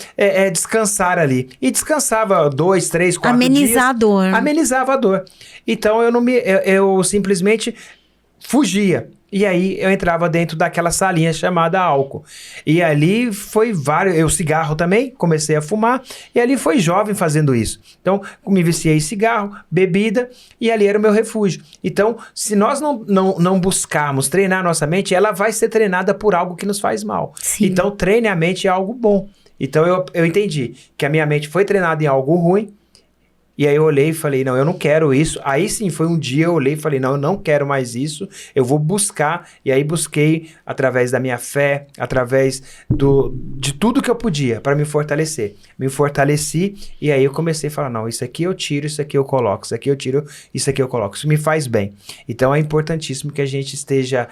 descansar ali. E descansava 2, 3, 4 dias. Amenizar a dor. Amenizava a dor. Então eu simplesmente fugia. E aí eu entrava dentro daquela salinha chamada álcool. E ali foi o cigarro também, comecei a fumar. E ali foi jovem fazendo isso. Então, me viciei em cigarro, bebida, e ali era o meu refúgio. Então, se nós não buscarmos treinar a nossa mente, ela vai ser treinada por algo que nos faz mal. Sim. Então, treine a mente é algo bom. Então, eu entendi que a minha mente foi treinada em algo ruim. E aí eu olhei e falei, não, eu não quero isso. Aí sim, foi um dia eu olhei e falei, não, eu não quero mais isso. Eu vou buscar. E aí busquei através da minha fé, através de tudo que eu podia para me fortalecer. Me fortaleci e aí eu comecei a falar, não, isso aqui eu tiro, isso aqui eu coloco, isso aqui eu tiro, isso aqui eu coloco. Isso me faz bem. Então é importantíssimo que a gente esteja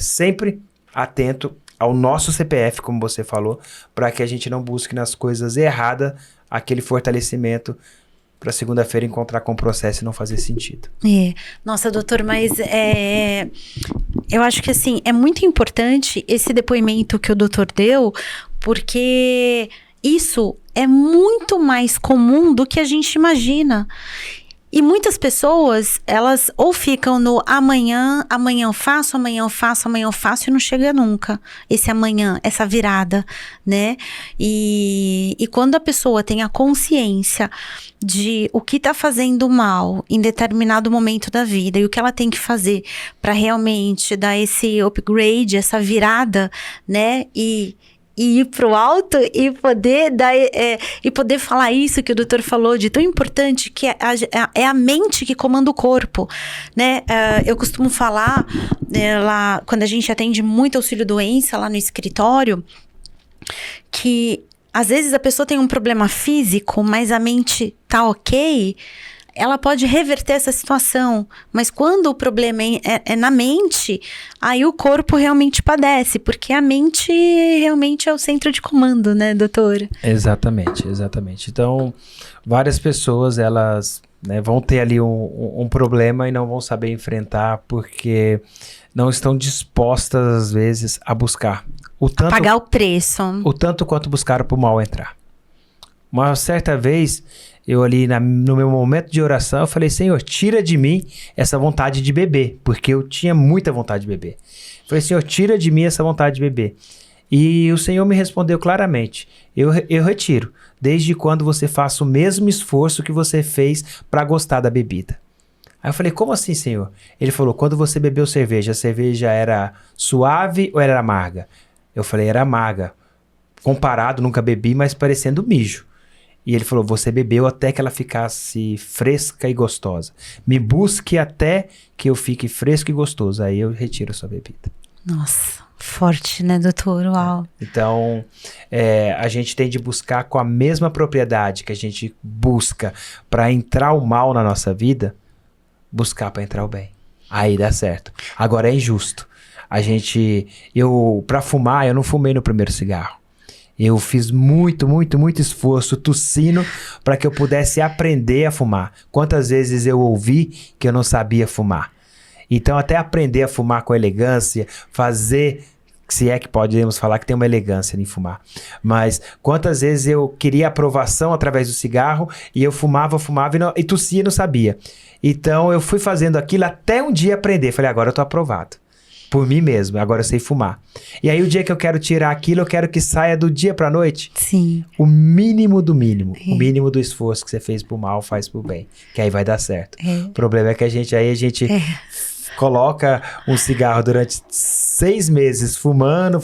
sempre atento ao nosso CPF, como você falou, para que a gente não busque nas coisas erradas aquele fortalecimento para segunda-feira encontrar com o processo e não fazer sentido. Nossa, doutor, mas eu acho que assim, é muito importante esse depoimento que o doutor deu, porque isso é muito mais comum do que a gente imagina. E muitas pessoas, elas ou ficam no amanhã eu faço, amanhã eu faço e não chega nunca. Esse amanhã, essa virada, né? E quando a pessoa tem a consciência de o que tá fazendo mal em determinado momento da vida e o que ela tem que fazer para realmente dar esse upgrade, essa virada, né? E ir pro alto e poder dar, e poder falar isso que o doutor falou de tão importante, que é a mente que comanda o corpo, né? Eu costumo falar, lá, quando a gente atende muito auxílio-doença lá no escritório, que às vezes a pessoa tem um problema físico, mas a mente tá ok, ela pode reverter essa situação, mas quando o problema é na mente, aí o corpo realmente padece, porque a mente realmente é o centro de comando, né, doutor? Exatamente. Então, várias pessoas, elas, né, vão ter ali um problema e não vão saber enfrentar porque não estão dispostas, às vezes, a buscar. Pagar o preço. O tanto quanto buscaram para o mal entrar. Uma certa vez, eu ali no meu momento de oração, eu falei, Senhor, tira de mim essa vontade de beber, porque eu tinha muita vontade de beber. Eu falei, Senhor, tira de mim essa vontade de beber. E o Senhor me respondeu claramente, eu retiro, desde quando você faça o mesmo esforço que você fez para gostar da bebida. Aí eu falei, como assim, Senhor? Ele falou, quando você bebeu cerveja, a cerveja era suave ou era amarga? Eu falei, era amarga. Comparado, nunca bebi, mas parecendo mijo. E ele falou, você bebeu até que ela ficasse fresca e gostosa. Me busque até que eu fique fresco e gostoso. Aí eu retiro a sua bebida. Nossa, forte, né, doutor? Uau. Então, a gente tem de buscar com a mesma propriedade que a gente busca para entrar o mal na nossa vida, buscar para entrar o bem. Aí dá certo. Agora é injusto. Para fumar, eu não fumei no primeiro cigarro. Eu fiz muito esforço tossindo para que eu pudesse aprender a fumar. Quantas vezes eu ouvi que eu não sabia fumar. Então, até aprender a fumar com elegância, fazer, se é que podemos falar que tem uma elegância em fumar. Mas quantas vezes eu queria aprovação através do cigarro e eu fumava e tossia e não sabia. Então, eu fui fazendo aquilo até um dia aprender. Falei, agora eu tô aprovado. Por mim mesmo, agora eu sei fumar. E aí o dia que eu quero tirar aquilo, eu quero que saia do dia pra noite. Sim. O mínimo do mínimo. O mínimo do esforço que você fez pro mal, faz pro bem. Que aí vai dar certo. O problema é que a gente coloca um cigarro durante 6 meses, fumando,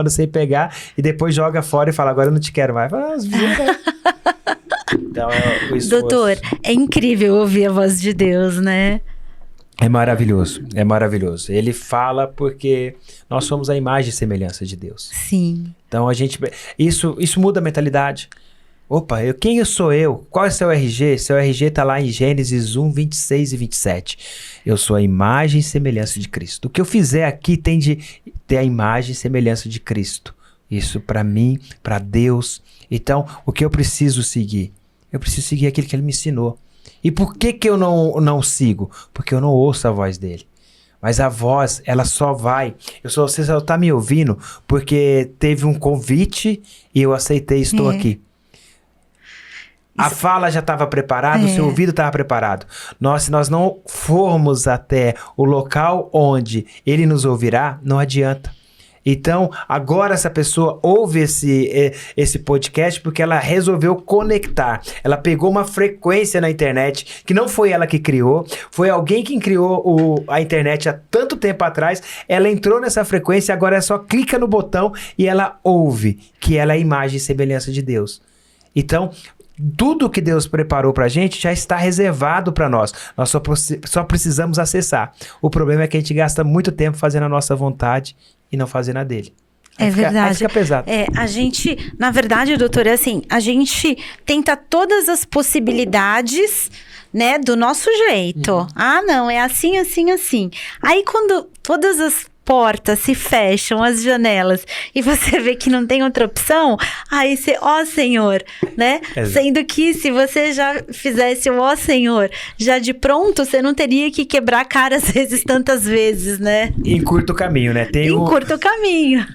sem pegar, e depois joga fora e fala, agora eu não te quero mais. Então, o esforço. Doutor, é incrível ouvir a voz de Deus, né? É maravilhoso. Ele fala porque nós somos a imagem e semelhança de Deus. Sim. Então isso muda a mentalidade. Opa, quem sou eu? Qual é seu RG? Seu RG está lá em Gênesis 1, 26 e 27. Eu sou a imagem e semelhança de Cristo. O que eu fizer aqui tem de ter a imagem e semelhança de Cristo. Isso para mim, para Deus. Então, o que eu preciso seguir? Eu preciso seguir aquilo que Ele me ensinou. E por que eu não sigo? Porque eu não ouço a voz dele. Mas a voz, ela só vai. Você só está me ouvindo porque teve um convite e eu aceitei e estou aqui. A fala já estava preparada, o seu ouvido estava preparado. Se nós não formos até o local onde ele nos ouvirá, não adianta. Então, agora essa pessoa ouve esse podcast porque ela resolveu conectar. Ela pegou uma frequência na internet que não foi ela que criou, foi alguém que criou a internet há tanto tempo atrás. Ela entrou nessa frequência, agora é só clica no botão e ela ouve que ela é a imagem e semelhança de Deus. Então, tudo que Deus preparou pra gente já está reservado para nós. Nós só precisamos acessar. O problema é que a gente gasta muito tempo fazendo a nossa vontade e não fazendo a dele. Verdade. Aí fica pesado. A gente, na verdade, doutor, é assim, a gente tenta todas as possibilidades, né, do nosso jeito. Ah, não, é assim. Aí quando todas as portas se fecham, as janelas, e você vê que não tem outra opção, aí você, ó Senhor, né? Exato. Sendo que se você já fizesse o ó Senhor, já de pronto, você não teria que quebrar a cara às vezes tantas vezes, né? Encurta o caminho, né? Encurta o caminho.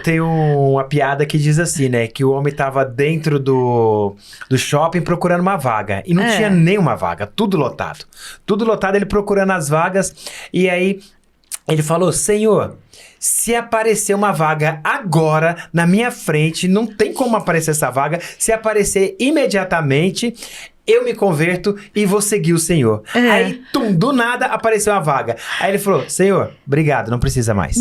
Tem uma piada que diz assim, né? Que o homem tava dentro do shopping procurando uma vaga. E não tinha nenhuma vaga, tudo lotado. Tudo lotado, ele procurando as vagas. E aí, ele falou, Senhor, se aparecer uma vaga agora na minha frente, não tem como aparecer essa vaga. Se aparecer imediatamente, eu me converto e vou seguir o Senhor. Aí, do nada, apareceu uma vaga. Aí ele falou, Senhor, obrigado, não precisa mais.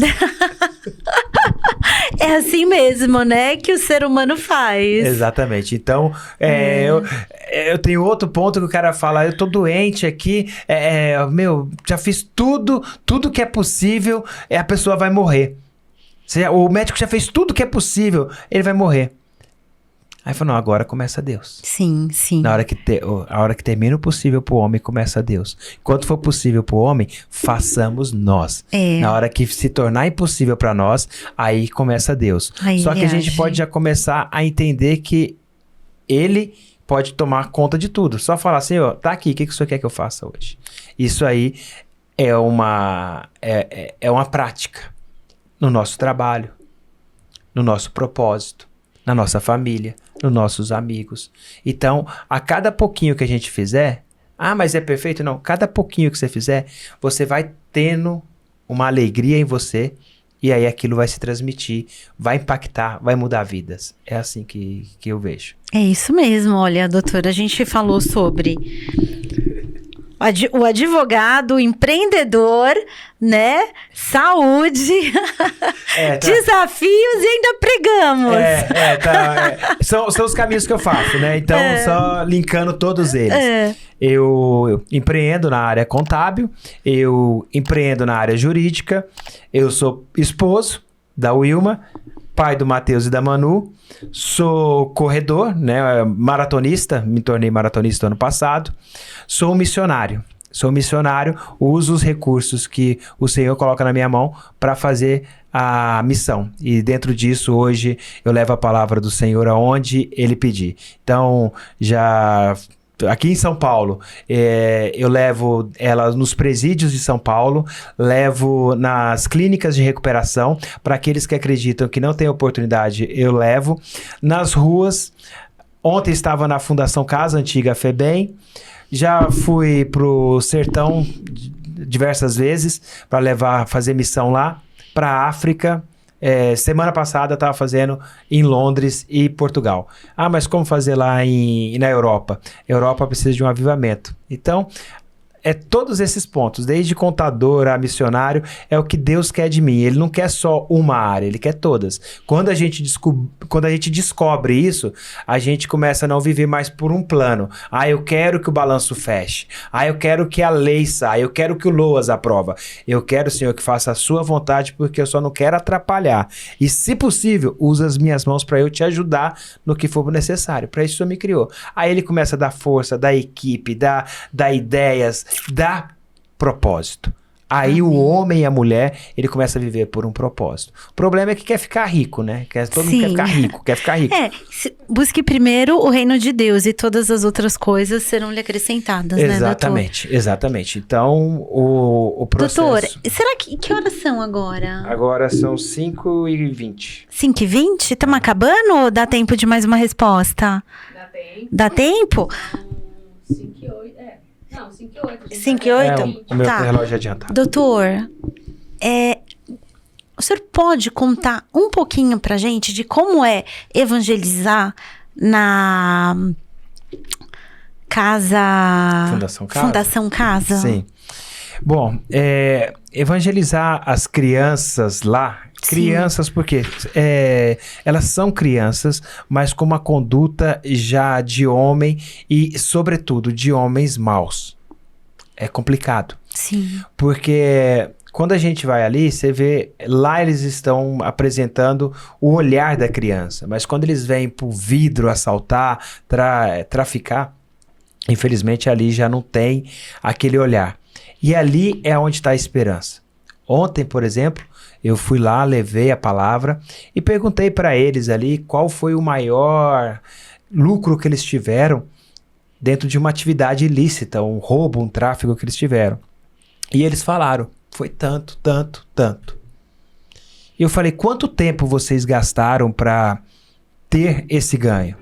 É assim mesmo, né? Que o ser humano faz. Exatamente. Então, eu tenho outro ponto que o cara fala, eu tô doente aqui, já fiz tudo que é possível, a pessoa vai morrer. O médico já fez tudo que é possível, ele vai morrer. Aí falou, não, agora começa Deus. Sim, sim. A hora que termina o possível pro homem, começa Deus. Enquanto for possível pro homem, façamos nós. Na hora que se tornar impossível para nós, aí começa Deus. Aí Só que a gente pode já começar a entender que ele pode tomar conta de tudo. Só falar assim, ó, tá aqui, o que o senhor quer que eu faça hoje? Isso aí é uma prática no nosso trabalho, no nosso propósito, na nossa família, nos nossos amigos. Então, a cada pouquinho que a gente fizer, mas é perfeito? Não, cada pouquinho que você fizer, você vai tendo uma alegria em você e aí aquilo vai se transmitir, vai impactar, vai mudar vidas. É assim que eu vejo. É isso mesmo, olha, doutora, a gente falou sobre o advogado, o empreendedor, né? Saúde, desafios e ainda pregamos. São os caminhos que eu faço, né? Então, só linkando todos eles. Eu empreendo na área contábil, eu empreendo na área jurídica, eu sou esposo da Wilma, pai do Matheus e da Manu, sou corredor, né, maratonista, me tornei maratonista ano passado, sou missionário, uso os recursos que o Senhor coloca na minha mão para fazer a missão. E dentro disso, hoje, eu levo a palavra do Senhor aonde Ele pedir. Então, aqui em São Paulo, eu levo ela nos presídios de São Paulo, levo nas clínicas de recuperação, para aqueles que acreditam que não tem oportunidade, eu levo. Nas ruas, ontem estava na Fundação Casa Antiga FEBEM, já fui pro sertão diversas vezes para fazer missão lá, para a África. Semana passada estava fazendo em Londres e Portugal. Mas como fazer lá na Europa? Europa precisa de um avivamento. Então, todos esses pontos, desde contador a missionário, é o que Deus quer de mim. Ele não quer só uma área, Ele quer todas. Quando a gente descobre isso, a gente começa a não viver mais por um plano. Eu quero que o balanço feche. Eu quero que a lei saia. Eu quero que o LOAS aprova. Eu quero, Senhor, que faça a sua vontade, porque eu só não quero atrapalhar. E, se possível, usa as minhas mãos para eu te ajudar no que for necessário. Para isso o Senhor me criou. Aí Ele começa a dar força, dar equipe, dar ideias, dá propósito. Aí o homem e a mulher, ele começa a viver por um propósito. O problema é que quer ficar rico, né? Todo mundo quer ficar rico. Busque primeiro o reino de Deus e todas as outras coisas serão lhe acrescentadas, né, doutor? Exatamente. Então, o processo... Doutor, será que horas são agora? Agora são 5h20. 5h20? Estamos acabando ou dá tempo de mais uma resposta? Dá tempo? 5h08, Não, 5h08. 5h08? O meu relógio é adiantado. Doutor, o senhor pode contar um pouquinho pra gente de como é evangelizar na Fundação Casa? Sim. Bom, evangelizar as crianças lá, porque elas são crianças, mas com uma conduta já de homem e, sobretudo, de homens maus. É complicado. Sim. Porque quando a gente vai ali, você vê, lá eles estão apresentando o olhar da criança, mas quando eles vêm pro vidro assaltar, traficar, infelizmente ali já não tem aquele olhar. E ali é onde está a esperança. Ontem, por exemplo, eu fui lá, levei a palavra e perguntei para eles ali qual foi o maior lucro que eles tiveram dentro de uma atividade ilícita, um roubo, um tráfico que eles tiveram. E eles falaram, foi tanto, tanto, tanto. E eu falei, quanto tempo vocês gastaram para ter esse ganho?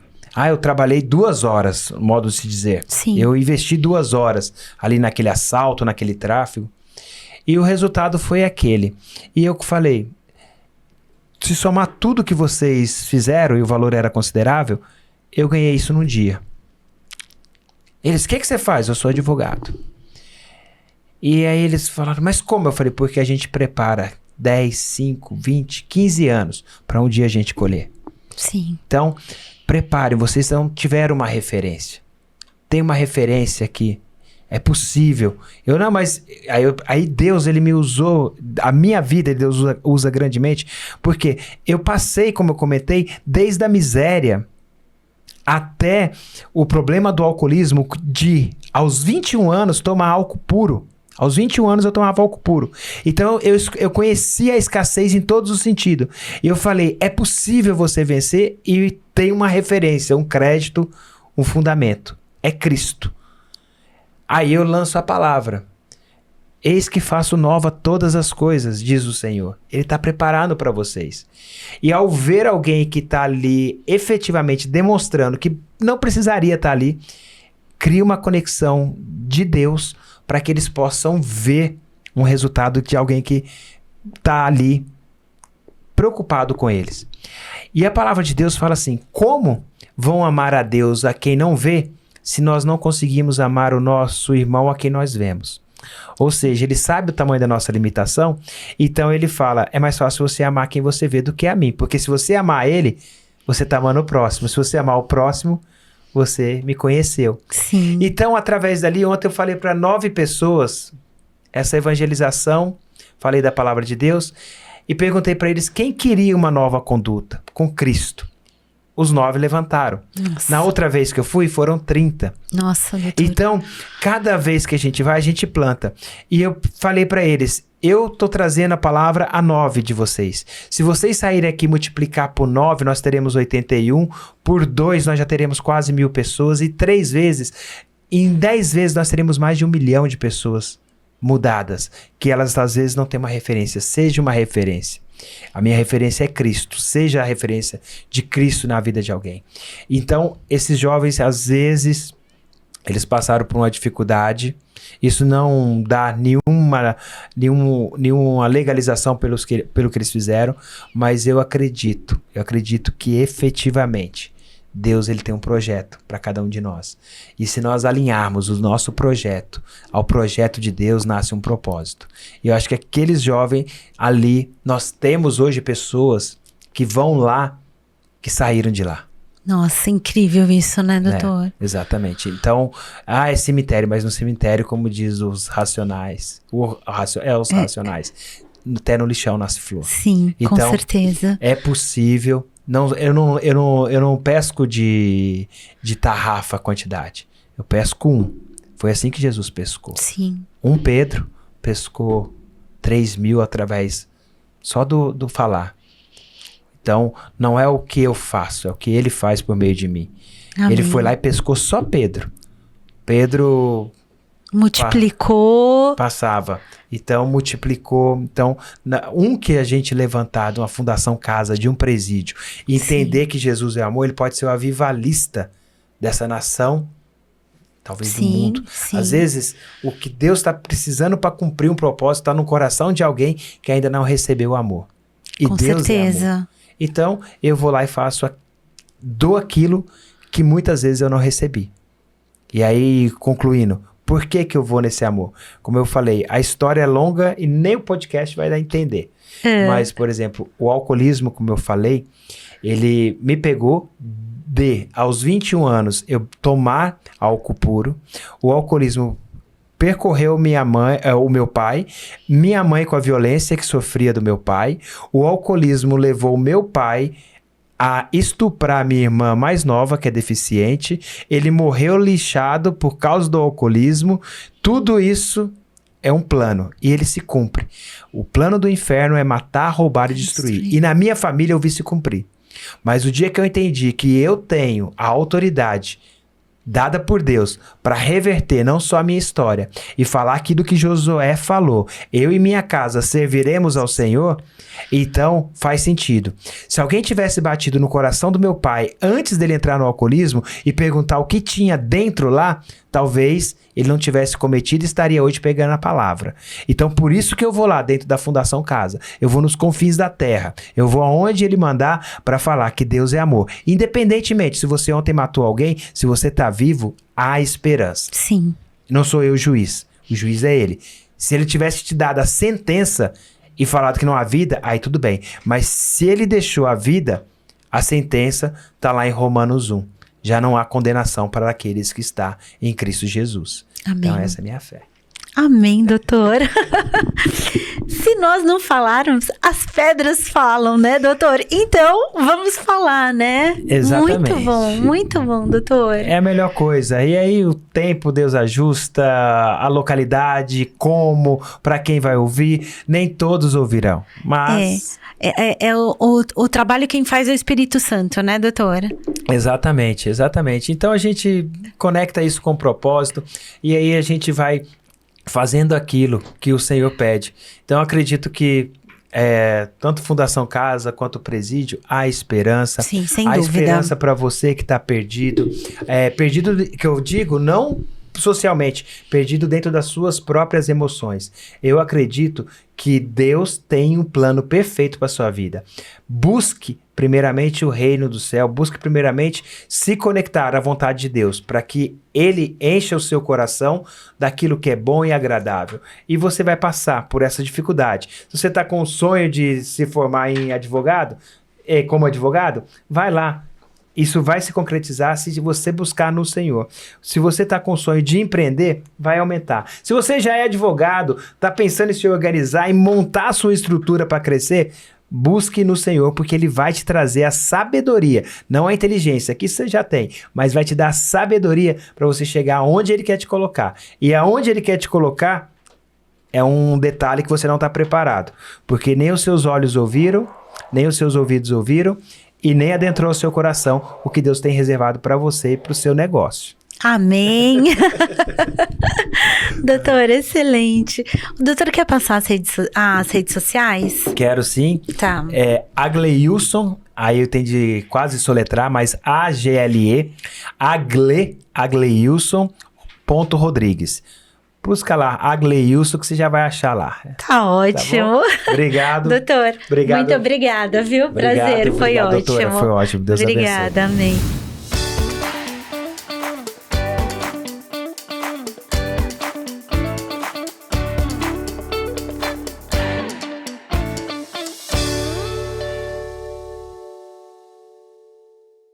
Eu trabalhei 2 horas, modo de se dizer. Sim. Eu investi 2 horas ali naquele assalto, naquele tráfego. E o resultado foi aquele. E eu falei, se somar tudo que vocês fizeram e o valor era considerável, eu ganhei isso num dia. Eles, o que você faz? Eu sou advogado. E aí eles falaram, mas como? Eu falei, porque a gente prepara 10, 5, 20, 15 anos para um dia a gente colher. Sim. Então, preparem, vocês não tiveram uma referência. Tem uma referência aqui. É possível. Aí Deus, ele me usou, a minha vida Deus usa grandemente, porque eu passei, como eu comentei, desde a miséria até o problema do alcoolismo, de aos 21 anos tomar álcool puro. Aos 21 anos eu tomava álcool puro. Então eu conhecia a escassez em todos os sentidos. E eu falei, é possível você vencer e tem uma referência, um crédito, um fundamento. É Cristo. Aí eu lanço a palavra. Eis que faço nova todas as coisas, diz o Senhor. Ele está preparando para vocês. E ao ver alguém que está ali efetivamente demonstrando que não precisaria estar ali, cria uma conexão de Deus para que eles possam ver um resultado de alguém que está ali preocupado com eles. E a palavra de Deus fala assim, como vão amar a Deus a quem não vê, se nós não conseguimos amar o nosso irmão a quem nós vemos? Ou seja, ele sabe o tamanho da nossa limitação, então ele fala, é mais fácil você amar quem você vê do que a mim, porque se você amar ele, você está amando o próximo. Se você amar o próximo, você me conheceu. Sim. Então, através dali, ontem eu falei para 9 pessoas essa evangelização, falei da palavra de Deus e perguntei para eles quem queria uma nova conduta com Cristo. Os 9 levantaram. Nossa. Na outra vez que eu fui, foram 30. Nossa, doutor. Então, cada vez que a gente vai, a gente planta. E eu falei para eles, eu tô trazendo a palavra a 9 de vocês. Se vocês saírem aqui e multiplicar por 9, nós teremos 81. Por 2, nós já teremos quase 1.000 pessoas. E 3 vezes, em 10 vezes, nós teremos mais de 1 milhão de pessoas mudadas. Que elas, às vezes, não têm uma referência. Seja uma referência. A minha referência é Cristo. Seja a referência de Cristo na vida de alguém. Então, esses jovens, às vezes, eles passaram por uma dificuldade. Isso não dá nenhuma legalização pelo que eles fizeram, mas eu acredito que efetivamente Deus, ele tem um projeto para cada um de nós. E se nós alinharmos o nosso projeto ao projeto de Deus, nasce um propósito. E eu acho que aqueles jovens ali, nós temos hoje pessoas que vão lá, que saíram de lá. Nossa, incrível isso, né, doutor? É, exatamente. Então, é cemitério, mas no cemitério, como diz os racionais, os racionais, até no lixão nasce flor. Sim, então, com certeza. É possível. Eu não pesco de tarrafa a quantidade. Eu pesco 1. Foi assim que Jesus pescou. Sim. Pedro pescou 3.000 através só do falar. Então, não é o que eu faço, é o que ele faz por meio de mim. Amém. Ele foi lá e pescou só Pedro. Pedro multiplicou. Passava. Então, multiplicou. Então, que a gente levantar de uma fundação casa, de um presídio, e entender que Jesus é amor, ele pode ser o avivalista dessa nação, talvez do mundo. Sim. Às vezes, o que Deus está precisando para cumprir um propósito está no coração de alguém que ainda não recebeu o amor. E Com Deus certeza. É amor. Então, eu vou lá e dou aquilo que muitas vezes eu não recebi. E aí, concluindo, por que eu vou nesse amor? Como eu falei, a história é longa e nem o podcast vai dar a entender. Mas, por exemplo, o alcoolismo, como eu falei, ele me pegou aos 21 anos, eu tomar álcool puro. O alcoolismo percorreu o meu pai, minha mãe com a violência que sofria do meu pai. O alcoolismo levou o meu pai a estuprar minha irmã mais nova, que é deficiente. Ele morreu lixado por causa do alcoolismo. Tudo isso é um plano e ele se cumpre. O plano do inferno é matar, roubar e destruir. E na minha família eu vi se cumprir. Mas o dia que eu entendi que eu tenho a autoridade dada por Deus para reverter não só a minha história e falar aquilo que Josué falou, eu e minha casa serviremos ao Senhor, então faz sentido. Se alguém tivesse batido no coração do meu pai antes dele entrar no alcoolismo e perguntar o que tinha dentro lá, talvez ele não tivesse cometido e estaria hoje pegando a palavra. Então por isso que eu vou lá dentro da Fundação Casa, eu vou nos confins da terra, eu vou aonde ele mandar para falar que Deus é amor. Independentemente se você ontem matou alguém, se você está vivo, há esperança. Sim. Não sou eu o juiz é ele. Se ele tivesse te dado a sentença e falado que não há vida, aí tudo bem. Mas se ele deixou a vida, a sentença está lá em Romanos 1. Já não há condenação para aqueles que estão em Cristo Jesus. Amém. Então essa é a minha fé. Amém, doutor. Se nós não falarmos, as pedras falam, né, doutor? Então, vamos falar, né? Exatamente. Muito bom, doutor. É a melhor coisa. E aí o tempo Deus ajusta, a localidade, como, para quem vai ouvir, nem todos ouvirão. Mas... É o trabalho quem faz é o Espírito Santo, né, doutora? Exatamente. Então a gente conecta isso com o propósito e aí a gente vai fazendo aquilo que o Senhor pede. Então eu acredito que tanto Fundação Casa quanto o Presídio, há esperança. Sim, sem há dúvida. Esperança para você que está perdido. Perdido, que eu digo, não socialmente, perdido dentro das suas próprias emoções. Eu acredito que Deus tem um plano perfeito para sua vida. Busque primeiramente o reino do céu, busque primeiramente se conectar à vontade de Deus, para que Ele encha o seu coração daquilo que é bom e agradável. E você vai passar por essa dificuldade. Se você está com o sonho de se formar em advogado, como advogado, vai lá. Isso vai se concretizar se você buscar no Senhor. Se você está com o sonho de empreender, vai aumentar. Se você já é advogado, está pensando em se organizar e montar a sua estrutura para crescer, busque no Senhor, porque Ele vai te trazer a sabedoria, não a inteligência, que você já tem, mas vai te dar a sabedoria para você chegar aonde Ele quer te colocar. E aonde Ele quer te colocar é um detalhe que você não está preparado, porque nem os seus olhos ouviram, nem os seus ouvidos ouviram, e nem adentrou o seu coração o que Deus tem reservado para você e para o seu negócio. Amém. Doutor, excelente. O doutor quer passar as redes sociais? Quero sim. Tá. Agleilson, aí eu tenho de quase soletrar, mas AGLE, Agleilson.Rodrigues. Busca lá, Agleilson, que você já vai achar lá. Tá ótimo. Tá, obrigado. Doutor, obrigado. Muito obrigada, viu? Prazer, foi ótimo. Doutora, foi ótimo. Deus abençoe. Obrigada, amém.